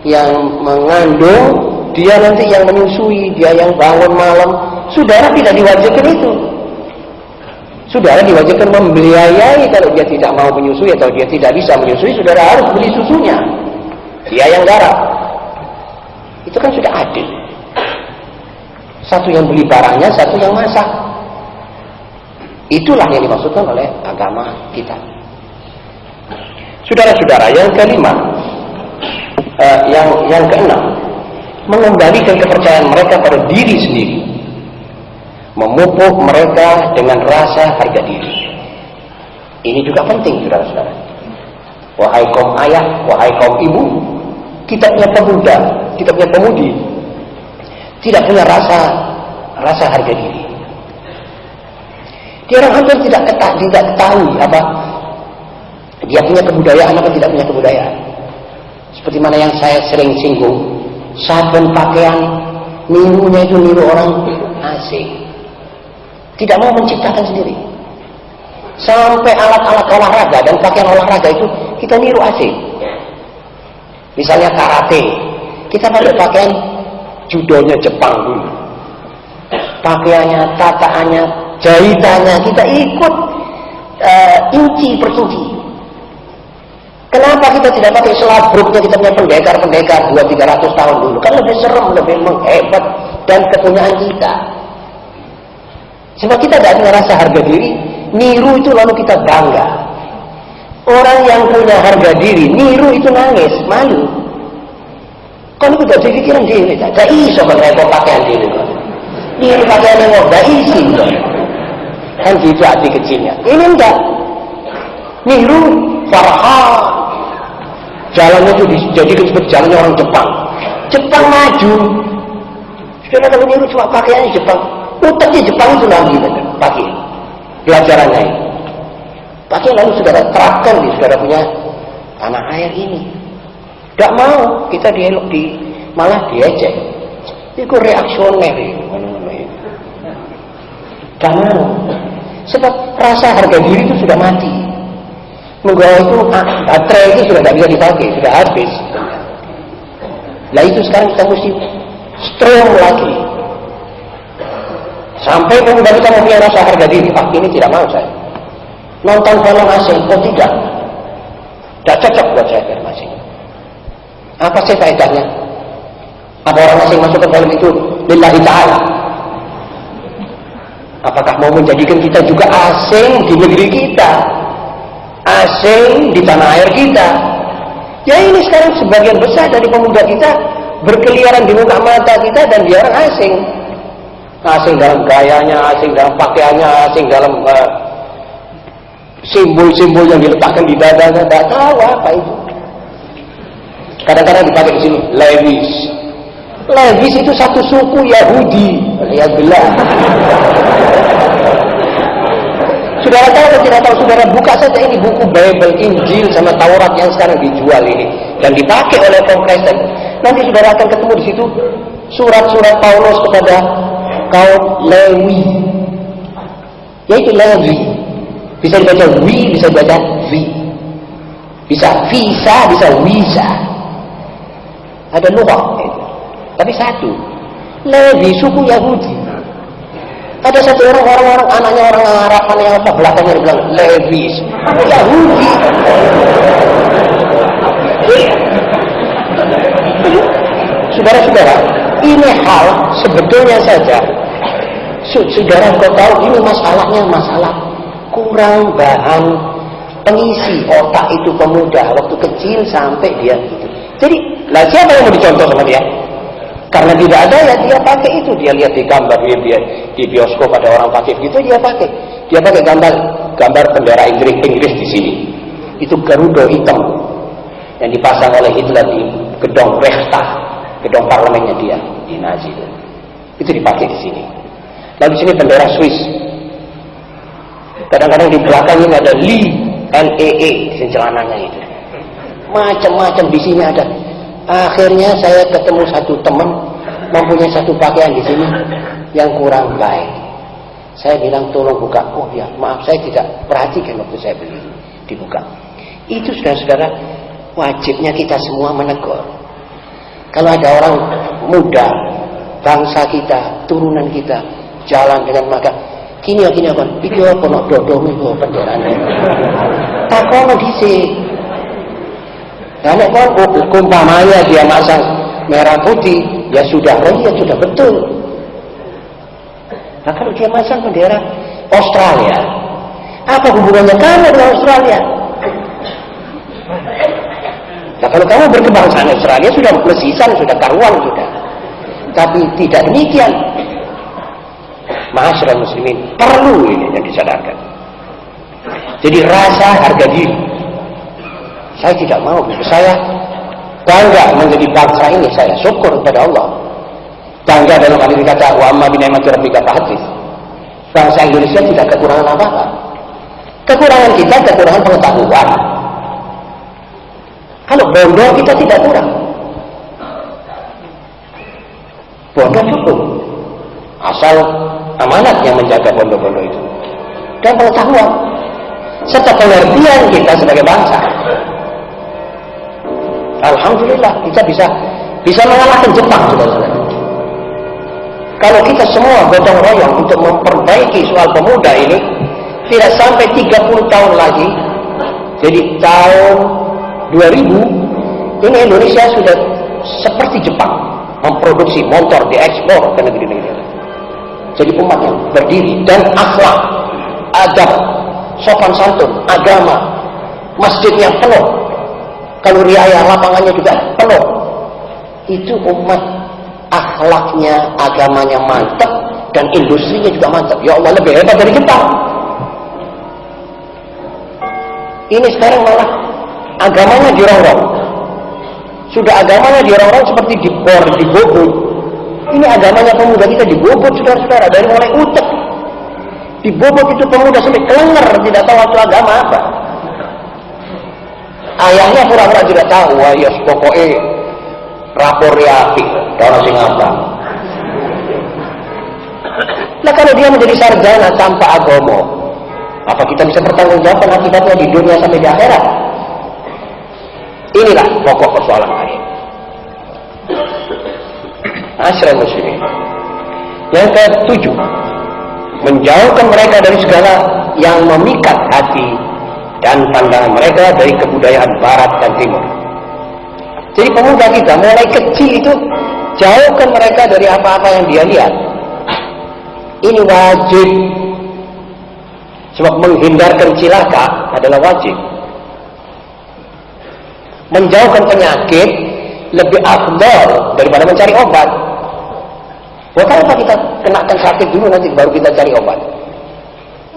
Speaker 2: yang mengandung, dia nanti yang menyusui, dia yang bangun malam. Saudara tidak diwajibkan itu. Saudara diwajibkan membiayai. Kalau dia tidak mau menyusui atau dia tidak bisa menyusui, saudara harus beli susunya. Dia yang garap. Itu kan sudah adil. Satu yang beli barangnya, satu yang masak. Itulah yang dimaksudkan oleh agama kita. Saudara-saudara, yang kelima, yang keenam, mengembalikan kepercayaan mereka pada diri sendiri, memupuk mereka dengan rasa harga diri. Ini juga penting, saudara-saudara. Wahai kaum ayah, wahai kaum ibu, kita punya pemuda, kita punya pemudi, tidak punya rasa harga diri. Dia orang hampir tidak ketahui apa dia punya kebudayaan apa tidak punya kebudayaan. Seperti mana yang saya sering singgung, sabun pakaian nirunya itu niru orang asing, tidak mau menciptakan sendiri. Sampai alat-alat olahraga dan pakaian olahraga itu kita niru asing. Misalnya karate, kita pakai pakaian judonya Jepang dulu. Pakaiannya, tataannya, jahitannya kita ikut inci per inci. Kenapa kita tidak pakai selabruknya kita punya pendekar-pendekar 200-300 tahun dulu? Kan lebih serem, lebih menghebat dan kepunyaan kita. Sebab kita tidak punya rasa harga diri, niru itu lalu kita bangga. Orang yang punya harga diri, niru itu nangis, malu. Kalau kita jadi pikiran diri, tidak iso kalau pakaian diri. Niru pakaian yang tidak isi. Kan gitu hati kecilnya. Ini enggak. Niru farhan. Jalannya itu dijadikan seperti jalannya orang Jepang. Jepang maju. Sudah kalau niru cuma pakaiannya Jepang. Utaknya Jepang itu lagi pakai pelajarannya itu. Pakai lalu saudara terapkan di saudara punya tanah air ini. Tidak mau kita dialog malah diejek. Itu reaksioner itu. Tidak mau. Sebab rasa harga diri itu sudah mati. Menggawa itu baterai itu sudah tidak bisa dipakai, sudah habis. Nah itu sekarang kita mesti strong lagi. Sampai pemuda kita mempunyai rasa harga diri. Ah, ini tidak mau saya. Nonton film asing, oh tidak. Tidak cocok buat saya film asing. Apa sih faedahnya? Apa orang asing masuk ke film itu lillahi ta'ala? Apakah mau menjadikan kita juga asing di negeri kita? Asing di tanah air kita? Ya ini sekarang sebagian besar dari pemuda kita berkeliaran di muka mata kita dan dia orang asing. Asing dalam gayanya, asing dalam pakaiannya, asing dalam simbol-simbol yang diletakkan di dadanya. Tidak tahu apa itu. Kadang-kadang dipakai di sini Levi's. Levi's itu satu suku Yahudi. Alhamdulillah. Saudara tahu atau tidak tahu? Saudara buka saja ini buku Bible, Injil sama Taurat yang sekarang dijual ini dan dipakai oleh kaum Kristen. Nanti saudara akan ketemu di situ surat-surat Paulus kepada kaum Lewi. Yaitu Lewi. Bisa dibaca wi, bisa dibaca vi. Bisa visa, bisa wisa. Ada lughah. Tapi satu. Lewi suku Yahudi. Ada satu orang anaknya orang Arab, mana yang apa belakangnya dibilang Levis. Yahudi. Saudara-saudara, ini hal sebetulnya saja. Saudara kau tahu ini masalahnya masalah kurang bahan pengisi otak itu pemuda waktu kecil sampai dia gitu. Jadi, lah siapa yang mau dicontoh sama dia? Karena tidak ada ya dia pakai itu, dia lihat di gambar dia di bioskop ada orang pakai gitu dia pakai gambar bendera Inggris di sini. Itu Garuda hitam yang dipasang oleh Hitler di gedung Reichstag, gedung parlemennya dia di Nazi. Itu dipakai di sini. Lalu di sini bendera Swiss. Kadang-kadang di belakangnya ada LEE di celananya itu. Macam-macam di sini ada. Akhirnya saya ketemu satu teman mempunyai satu pakaian di sini yang kurang baik. Saya bilang tolong buka. Oh ya, maaf saya tidak perhatikan waktu saya beli dibuka. Itu saudara-saudara wajibnya kita semua menegur. Kalau ada orang muda bangsa kita, turunan kita jalan dengan maka kini apa? Iki apa nak dodomi kok benderane. Takono dhisik. Dan kalau umpamanya dia masang merah putih, ya sudah betul. Nah kalau dia masang bendera Australia, apa hubungannya kamu dengan Australia? Nah kalau kamu berkebangsaan Australia sudah mesisan, sudah karuan sudah. Tapi tidak demikian. Ma'asyiral muslimin, perlu ini yang disadarkan. Jadi rasa harga diri. Saya tidak mau, saya bangga menjadi bangsa ini, saya syukur kepada Allah. Bangga dalam hal ini kata wa amma bi ni'mati rabbika fahaddits. Bangsa Indonesia tidak kekurangan apa-apa. Kekurangan kita kekurangan pengetahuan. Kalau bodoh kita tidak kurang. Bodoh cukup. Asal amanat yang menjaga bodoh-bodoh itu. Dan pengetahuan serta pengertian kita sebagai bangsa. Alhamdulillah kita bisa mengalahkan Jepang, saudara-saudara. Kalau kita semua gotong royong untuk memperbaiki soal pemuda ini, tidak sampai 30 tahun lagi, jadi tahun 2000, ini Indonesia sudah seperti Jepang, memproduksi motor, diekspor ke negeri-negeri. Jadi umat yang berdiri dan akhlak, adab, sopan santun, agama, masjidnya penuh, kalau riayah lapangannya juga penuh. Itu umat akhlaknya, agamanya mantap dan industrinya juga mantap. Ya Allah, lebih hebat dari Jepang. Ini sekarang malah agamanya dirongrong. Sudah agamanya dirongrong seperti dibobot. Ini agamanya pemuda kita dibobot, saudara-saudara, dari mulai utek. Dibobot itu pemuda sampai kelenger, tidak tahu itu agama apa. Ayahnya pura-pura tidak tahu. Wah, ya pokoknya rapor api, orang sing apa. Nah, kalau dia menjadi sarjana tanpa agama, apa kita bisa bertanggungjawabkan akibatnya di dunia sampai di akhirat? Inilah pokok persoalan hari. Asyiral muslimin. Yang ke-7, menjauhkan mereka dari segala yang memikat hati dan pandangan mereka dari kebudayaan barat dan timur. Jadi pemuda kita mulai kecil itu jauhkan mereka dari apa-apa yang dia lihat. Ini wajib. Sebab menghindarkan cilaka adalah wajib. Menjauhkan penyakit lebih afdal daripada mencari obat. Kenapa kita kenakan sakit dulu nanti baru kita cari obat?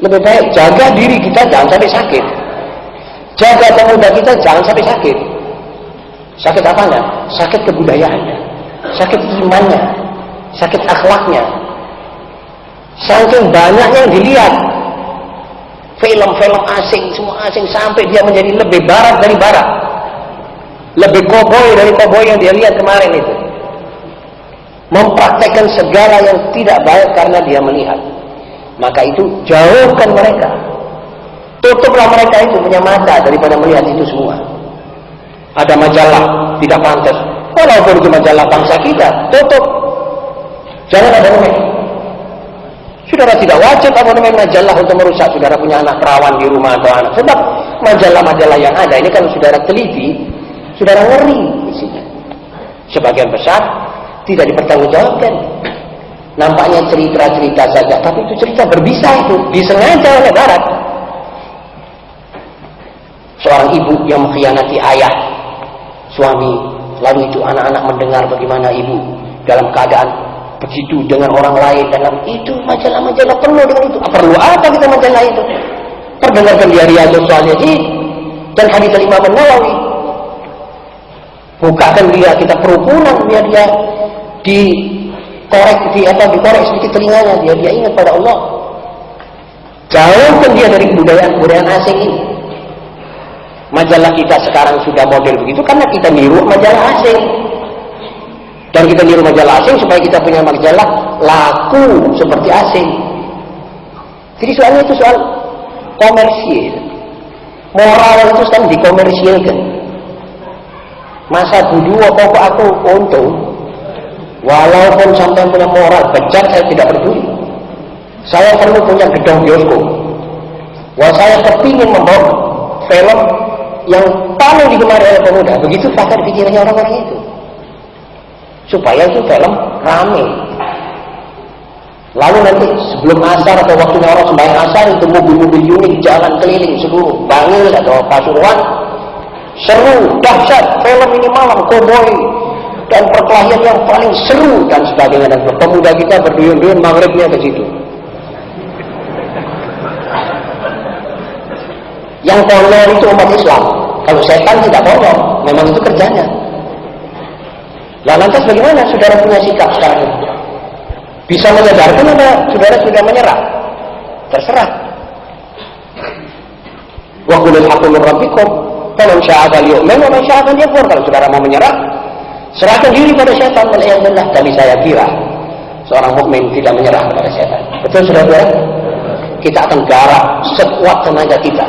Speaker 2: Lebih baik jaga diri kita jangan sampai sakit. Jaga pemuda kita jangan sampai sakit. Sakit apanya? Sakit kebudayaannya, sakit imannya, sakit akhlaknya. Saking banyaknya yang dilihat, film-film asing, semua asing, sampai dia menjadi lebih barat dari barat, lebih koboi dari koboi yang dia lihat kemarin itu. Mempraktekkan segala yang tidak baik karena dia melihat. Maka itu jauhkan mereka. Tutuplah mereka itu punya mata daripada melihat itu semua. Ada majalah tidak pantas, walaupun itu majalah bangsa kita, tutup. Jangan abonemen. Saudara tidak wajib abonemen majalah untuk merusak saudara punya anak perawan di rumah atau anak. Sebab majalah-majalah yang ada ini kalau saudara teliti, saudara ngeri isinya. Sebagian besar tidak dipertanggungjawabkan. Nampaknya cerita-cerita saja, tapi itu cerita berbisa, itu disengaja oleh barat. Seorang ibu yang mengkhianati ayah, suami, lalu itu anak-anak mendengar bagaimana ibu dalam keadaan begitu dengan orang lain, dalam itu majalah-majalah penuh dengan itu. Perlu apa kita majalah itu? Perdengarkan dia Riyadhus Shalihin dan hadits Imam Nawawi. Bukakan dia kita perukunan, biar dia dikorek sedikit telinganya, dia ingat pada Allah. Jauhkan dia dari kebudayaan asing ini. Majalah kita sekarang sudah model begitu karena kita niru majalah asing. Dan kita niru majalah asing supaya kita punya majalah laku seperti asing. Jadi soalnya itu soal komersil. Moral itu sekarang dikomersilkan. Masa dulu apa aku untung, walaupun sampai punya moral bejat, saya tidak peduli. Saya perlu punya gedung bioskop. Wah, saya kepingin membawa film yang paling digemari oleh pemuda. Begitu pakar pikirannya orang-orang itu, supaya itu film rame. Lalu nanti sebelum asar atau waktunya orang sembahyang asar, itu mobil-mobil unik jalan keliling seluruh Bangil atau Pasuruan, seru, dahsyat, film ini malam koboi dan perkelahian yang paling seru dan sebagainya. Dan pemuda kita berduyun-duyun maghribnya ke situ. Yang konyol itu umat Islam. Kalau setan tidak konyol, memang itu kerjanya. Lah lantas bagaimana saudara punya sikap sekarang ini? Bisa menyadarkan atau saudara sudah menyerah? Terserah. Wa qulil haqqu min rabbikum faman syaa'a falyu'min wa man syaa'a falyakfur. Kalau saudara mau menyerah, serahkan diri pada setan. Waliyadillah. Tapi saya kira seorang mukmin tidak menyerah kepada setan. Betul saudara? Kita akan garap sekuat tenaga kita,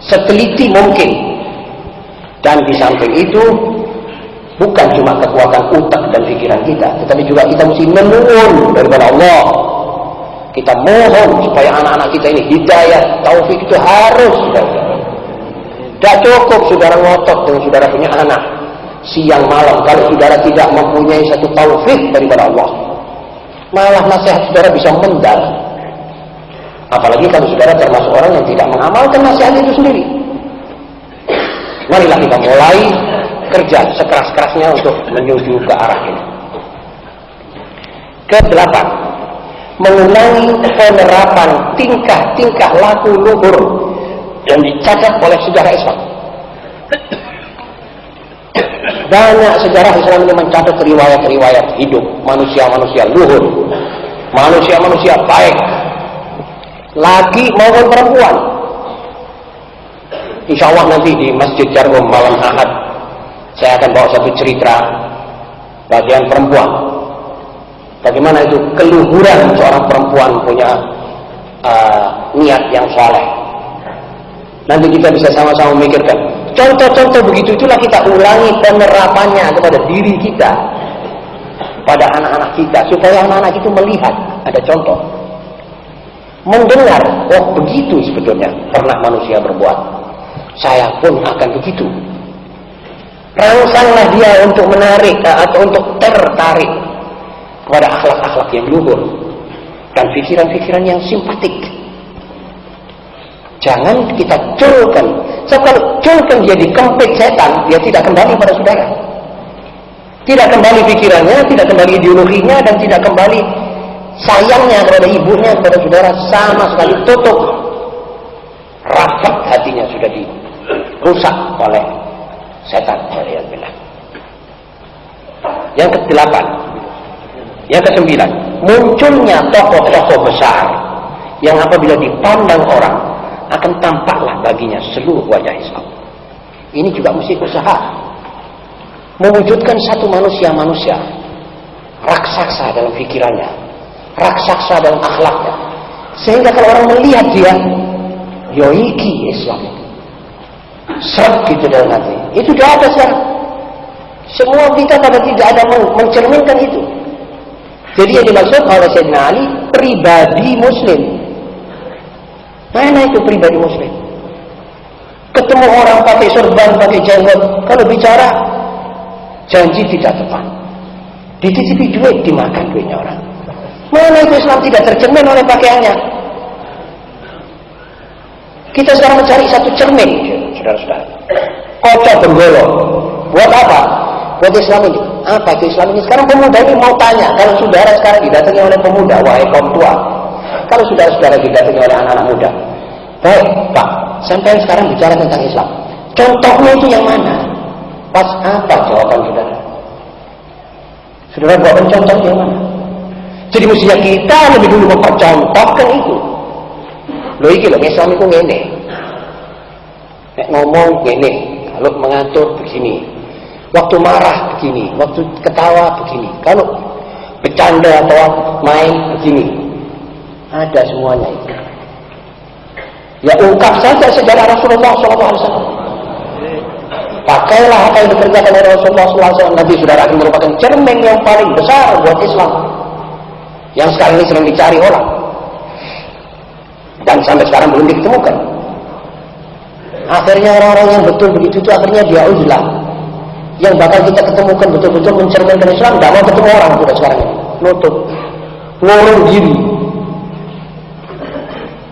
Speaker 2: seteliti mungkin. Dan di samping itu Bukan cuma kekuatan otak dan pikiran kita, tetapi juga kita mesti memohon daripada Allah. Kita mohon supaya anak-anak kita ini hidayah, taufik itu harus. Tidak cukup saudara ngotot dengan saudara punya anak siang malam kalau saudara tidak mempunyai satu taufik daripada Allah. Malah nasihat saudara bisa mendal. Apalagi kalau saudara termasuk orang yang tidak mengamalkan nasihat itu sendiri. Marilah kita mulai kerja sekeras-kerasnya untuk menuju ke arah ini. Ke-8, mengulangi penerapan tingkah-tingkah laku luhur yang dicatat oleh sejarah Islam. Banyak sejarah Islam ini mencatat riwayat-riwayat hidup manusia-manusia luhur, manusia-manusia baik, laki maupun perempuan. Insya Allah nanti di Masjid Jarhum malam Ahad saya akan bawa satu cerita bagian perempuan. Bagaimana itu keluhuran seorang perempuan punya niat yang soleh. Nanti kita bisa sama-sama memikirkan contoh-contoh begitu, itulah kita ulangi penerapannya kepada diri kita, pada anak-anak kita, supaya anak-anak itu melihat ada contoh, mendengar, oh begitu sebetulnya pernah manusia berbuat, saya pun akan begitu. Rangsanglah dia untuk menarik atau untuk tertarik kepada akhlak-akhlak yang luhur dan pikiran-pikiran yang simpatik. Jangan kita culkan. Sebab kalau culkan dia dikempit setan, dia tidak kembali pada saudara. Tidak kembali pikirannya, tidak kembali ideologinya, dan tidak kembali sayangnya kepada ibunya, kepada saudara, sama sekali tutup. Rapat hatinya sudah dirusak oleh setan. Yang ke-8, yang ke-9, munculnya tokoh-tokoh besar yang apabila dipandang orang akan tampaklah baginya seluruh wajah Islam. Ini juga mesti usaha mewujudkan satu manusia-manusia raksasa dalam pikirannya, raksasa dalam akhlaknya, sehingga kalau orang melihat dia, yoiki Islam, serap gitu dalam hati. Itu tidak ada sekarang. Semua kita pada tidak ada mencerminkan itu. Jadi yang dimaksud oleh Sayyidina Ali pribadi Muslim. Mana itu pribadi Muslim? Ketemu orang pakai sorban, pakai jenggot, kalau bicara janji tidak tepat, dititipi duit, dimakan duitnya orang. Mana itu Islam tidak tercermin oleh pakaiannya? Kita sekarang mencari satu cermin, saudara-saudara. Kocok benggolo. Buat apa? Buat Islam ini. Apa itu Islam ini? Sekarang pemuda ini mau tanya, kalau saudara sekarang didatangi oleh pemuda, wahai kaum tua, kalau saudara-saudara didatangi oleh anak-anak muda, baik Pak, sampai sekarang bicara tentang Islam, contohnya itu yang mana? Pas apa jawaban saudara? Saudara buat contoh yang mana? Jadi mestinya kita lebih dulu mempercontohkan itu. Loh iki loh, Islam itu ngene. Nek ngomong ngene, kalau mengatur begini, waktu marah begini, waktu ketawa begini, kalau bercanda atau main begini, ada semuanya itu. Ya ungkap saja sejarah Rasulullah SAW. Pakailah apa yang dikerjakan oleh Rasulullah SAW. Nanti saudara akan merupakan cermin yang paling besar buat Islam, yang sekarang ini sedang dicari orang, dan sampai sekarang belum ditemukan. Akhirnya orang-orang yang betul begitu itu akhirnya dia uzlah. Yang bakal kita ketemukan betul-betul mencerminkan Islam, tidak mau ketemu orang sudah sekarang ini. Nutup, ngurung diri.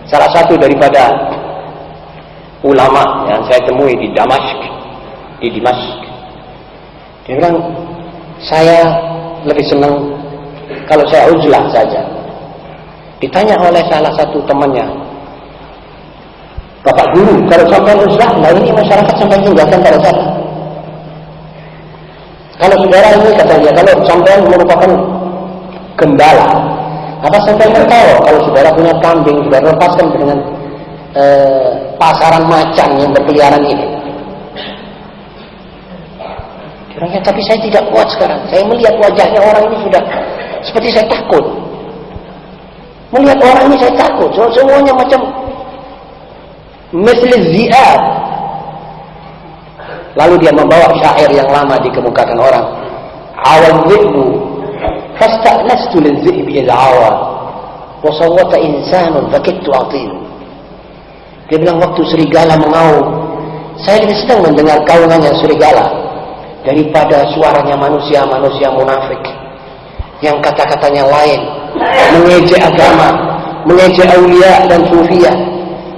Speaker 2: Salah satu daripada ulama yang saya temui di Damaskus, dia bilang, saya lebih senang kalau saya uzlah saja. Ditanya oleh salah satu temannya, Bapak Guru, kalau sampai uzlah, nah ini masyarakat sampai tinggalkan pada saya. Kalau saudara ini kata dia, kalau sampai merupakan gembala, apa sampai tertawa kalau saudara punya kambing, saudara lepaskan dengan pasaran macan yang berkeliaran ini? Orangnya, tapi saya tidak kuat sekarang. Saya melihat wajahnya orang ini sudah seperti saya takut. Melihat orang ini saya takut. Semuanya macam misli zi'ab. Lalu dia membawa syair yang lama dikemukakan orang. Awal dhi'bu fasta'nastu lidh-dhi'bi al-awa wa sawwata insanun fakittu atin. Dia bilang waktu serigala mengaum, saya lebih senang mendengar kaunannya serigala daripada suaranya manusia-manusia munafik yang kata-katanya lain, mengejek agama, mengejek aulia dan sufia.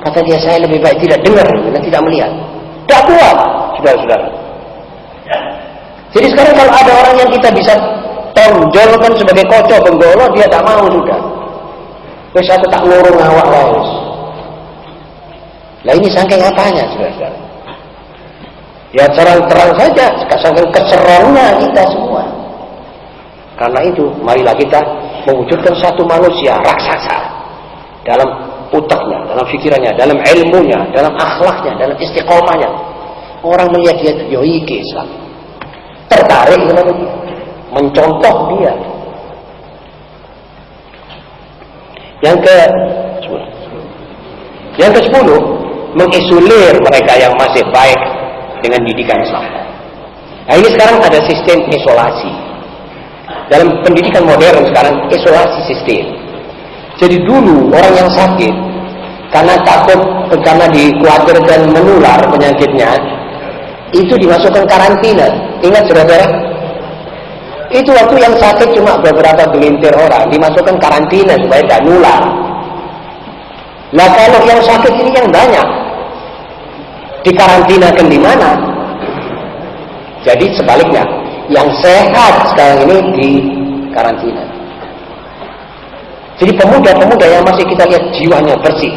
Speaker 2: Kata dia, saya lebih baik tidak dengar dan tidak melihat. Tak kuat, saudara-saudara. Jadi sekarang kalau ada orang yang kita bisa tonjolkan sebagai kocok penggolo, dia tak mau sudah. Wes aku tak ngurung awak wes. Lah ini saking apanya, saudara-saudara? Ya terang-terang saja, saking keserongnya kita semua. Karena itu, marilah kita mewujudkan satu manusia raksasa dalam utaknya, dalam fikirannya, dalam ilmunya, dalam akhlaknya, dalam istiqomahnya. Orang melihat dia, yo iki Islam. Tertarik kepada dia, mencontoh dia. Yang ke-10, mengisolir mereka yang masih baik dengan didikan Islam. Nah, ini sekarang ada sistem isolasi. Dalam pendidikan modern sekarang isolasi sistem. Jadi dulu orang yang sakit karena takut, karena dikhawatirkan menular penyakitnya, itu dimasukkan karantina. Ingat saudara? Itu waktu yang sakit cuma beberapa gelintir orang, dimasukkan karantina supaya tidak nular. Nah kalau yang sakit ini yang banyak, dikarantinakan di mana? Jadi sebaliknya, yang sehat sekarang ini di karantina. Jadi pemuda-pemuda yang masih kita lihat jiwanya bersih,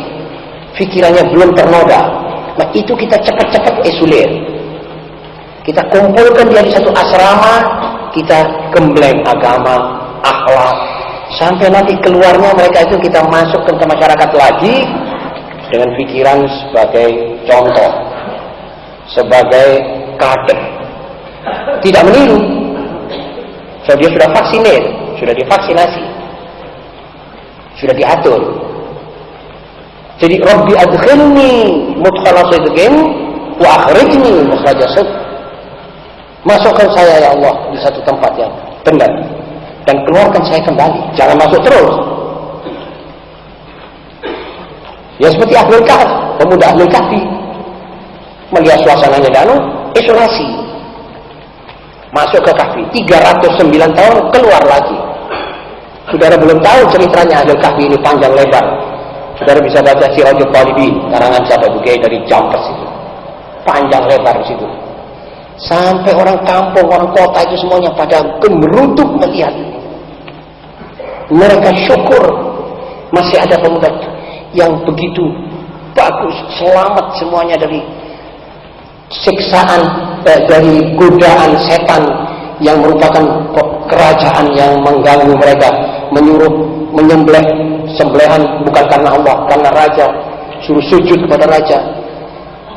Speaker 2: fikirannya belum ternoda, nah itu kita cepat-cepat isolir. Kita kumpulkan dia di satu asrama, kita gembleng agama, akhlak, sampai nanti keluarnya mereka itu kita masukkan ke masyarakat lagi dengan pikiran sebagai contoh, sebagai kader. Tidak meniru. So, dia sudah vaksinir, sudah divaksinasi, sudah diatur. Jadi Rabbi adkhilni mudkhala sidqin wa akhrijni mukhraja sidq. Masukkan saya ya Allah di satu tempat yang benar dan keluarkan saya kembali. Jangan masuk terus. Ya seperti Ahlul Kahf, pemuda Ahlul Kahfi. Melihat suasananya danu, isolasi. Masuk ke kahfi, 309 tahun keluar lagi. Saudara belum tahu ceritanya Ahlul Kahfi ini panjang lebar. Saudara bisa baca Sirajul Talibin, karangan sahabat Bukai dari Jampers itu. Panjang lebar di situ. Sampai orang kampung, orang kota itu semuanya pada gemeruduk melihat. Mereka syukur masih ada pemuda yang begitu bagus, selamat semuanya dari siksaan, dari godaan setan yang merupakan kerajaan yang mengganggu mereka, menyuruh menyembelih sembelihan bukan karena Allah, karena raja, suruh sujud kepada raja,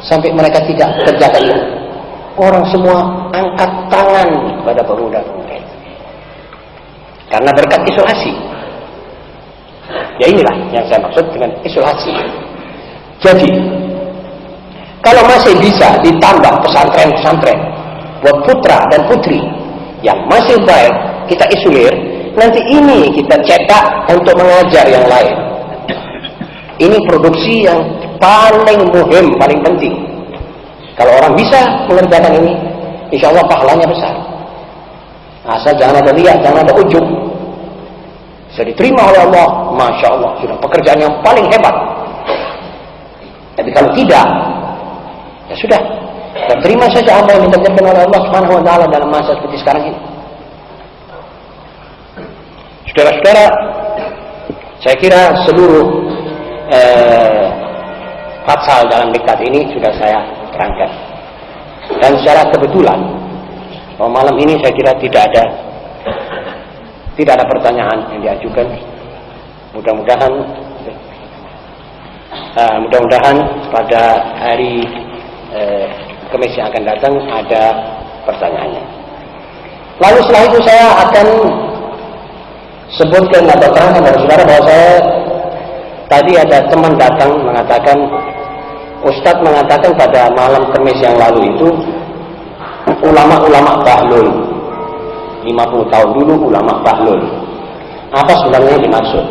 Speaker 2: sampai mereka tidak terjaga itu. Orang semua angkat tangan kepada pemuda-pemuda itu karena berkat isolasi. Ya inilah yang saya maksud dengan isolasi. Jadi kalau masih bisa ditambah pesantren-pesantren buat putra dan putri yang masih baik, kita isolir, nanti ini kita cetak untuk mengajar yang lain. Ini produksi yang paling muhim, paling penting. Kalau orang bisa mengerjakan ini, insya Allah pahalanya besar. Asal jangan ada riya, jangan ada ujub. Bisa diterima oleh Allah, Masya Allah, sudah pekerjaan yang paling hebat. Tapi kalau tidak, ya sudah, dan terima saja apa yang dikerjakan oleh Allah Subhanahu wa Ta'ala dalam masa seperti sekarang ini. Saudara-saudara, saya kira seluruh pasal dalam diktat ini sudah saya terangkan. Dan secara kebetulan, malam ini saya kira tidak ada pertanyaan yang diajukan. Mudah-mudahan pada hari Kamis yang akan datang ada pertanyaannya. Lalu setelah itu saya akan sebutkan atau terangkan kepada saudara bahwa saya tadi ada teman datang mengatakan, Ustadz mengatakan pada malam Kamis yang lalu itu ulama-ulama bahlul. 50 tahun dulu ulama bahlul. Apa sebenarnya yang dimaksud?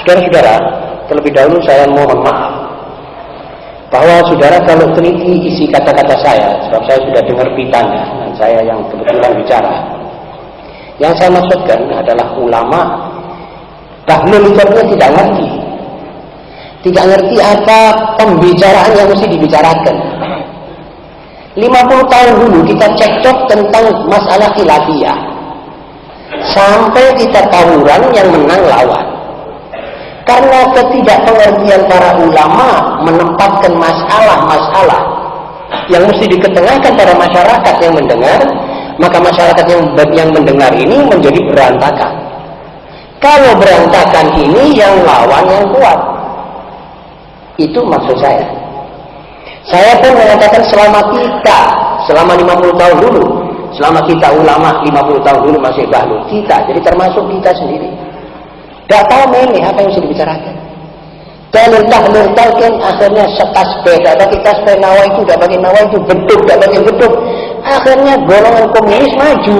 Speaker 2: Saudara-saudara, terlebih dahulu saya mohon maaf bahwa saudara kalau teliti isi kata-kata saya, sebab saya sudah dengar pitanya dan saya yang kebetulan bicara. Yang saya maksudkan adalah ulama bahlul itu artinya tidak ngerti. Tidak ngerti apa pembicaraan yang mesti dibicarakan. 50 tahun dulu kita cekcok tentang masalah khilafiyah. Sampai kita tawuran yang menang lawan. Karena ketidakpengertian para ulama menempatkan masalah-masalah yang mesti diketengahkan pada masyarakat yang mendengar, maka masyarakat yang mendengar ini menjadi berantakan. Kalau berantakan ini yang lawan yang kuat. Itu maksud saya. Saya pun mengatakan selama 50 tahun dulu, selama kita ulama 50 tahun dulu masih bahlul, kita, jadi termasuk kita sendiri. Tidak tahu memang apa yang harus dibicarakan. Dan lentah-lentahkan akhirnya setasbih, tidak bagi tasbih nawa itu, tidak bagi nawa itu, beduk, tidak bagi beduk. Akhirnya golongan komunis maju.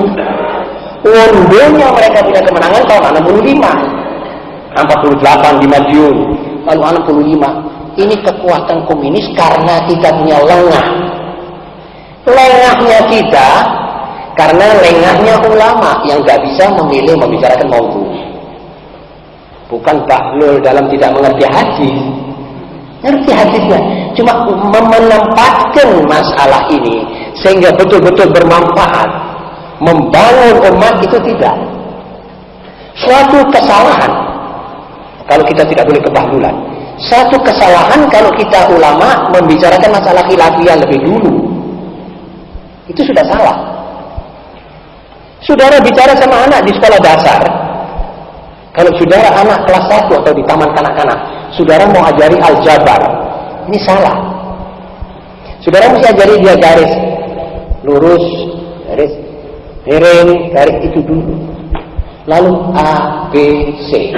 Speaker 2: Undunya mereka punya kemenangan tahun 65. 48 di Madiun, lalu 65. Ini kekuatan komunis karena kita punya lengah. Lengahnya kita karena lengahnya ulama yang tidak bisa memilih membicarakan maudhu. Bukan bahlul dalam tidak mengerti hadis. Ngerti hadisnya, cuma menempatkan masalah ini sehingga betul-betul bermanfaat, membangun umat itu tidak. Suatu kesalahan kalau kita tidak boleh kebahlulan. Satu kesalahan kalau kita ulama membicarakan masalah khilafiyah lebih dulu. Itu sudah salah. Saudara bicara sama anak di sekolah dasar. Kalau saudara anak kelas 1 atau di taman kanak-kanak, saudara mau ajari aljabar. Ini salah. Saudara mesti ajari dia garis lurus, garis miring, garis itu dulu. Lalu A, B, C.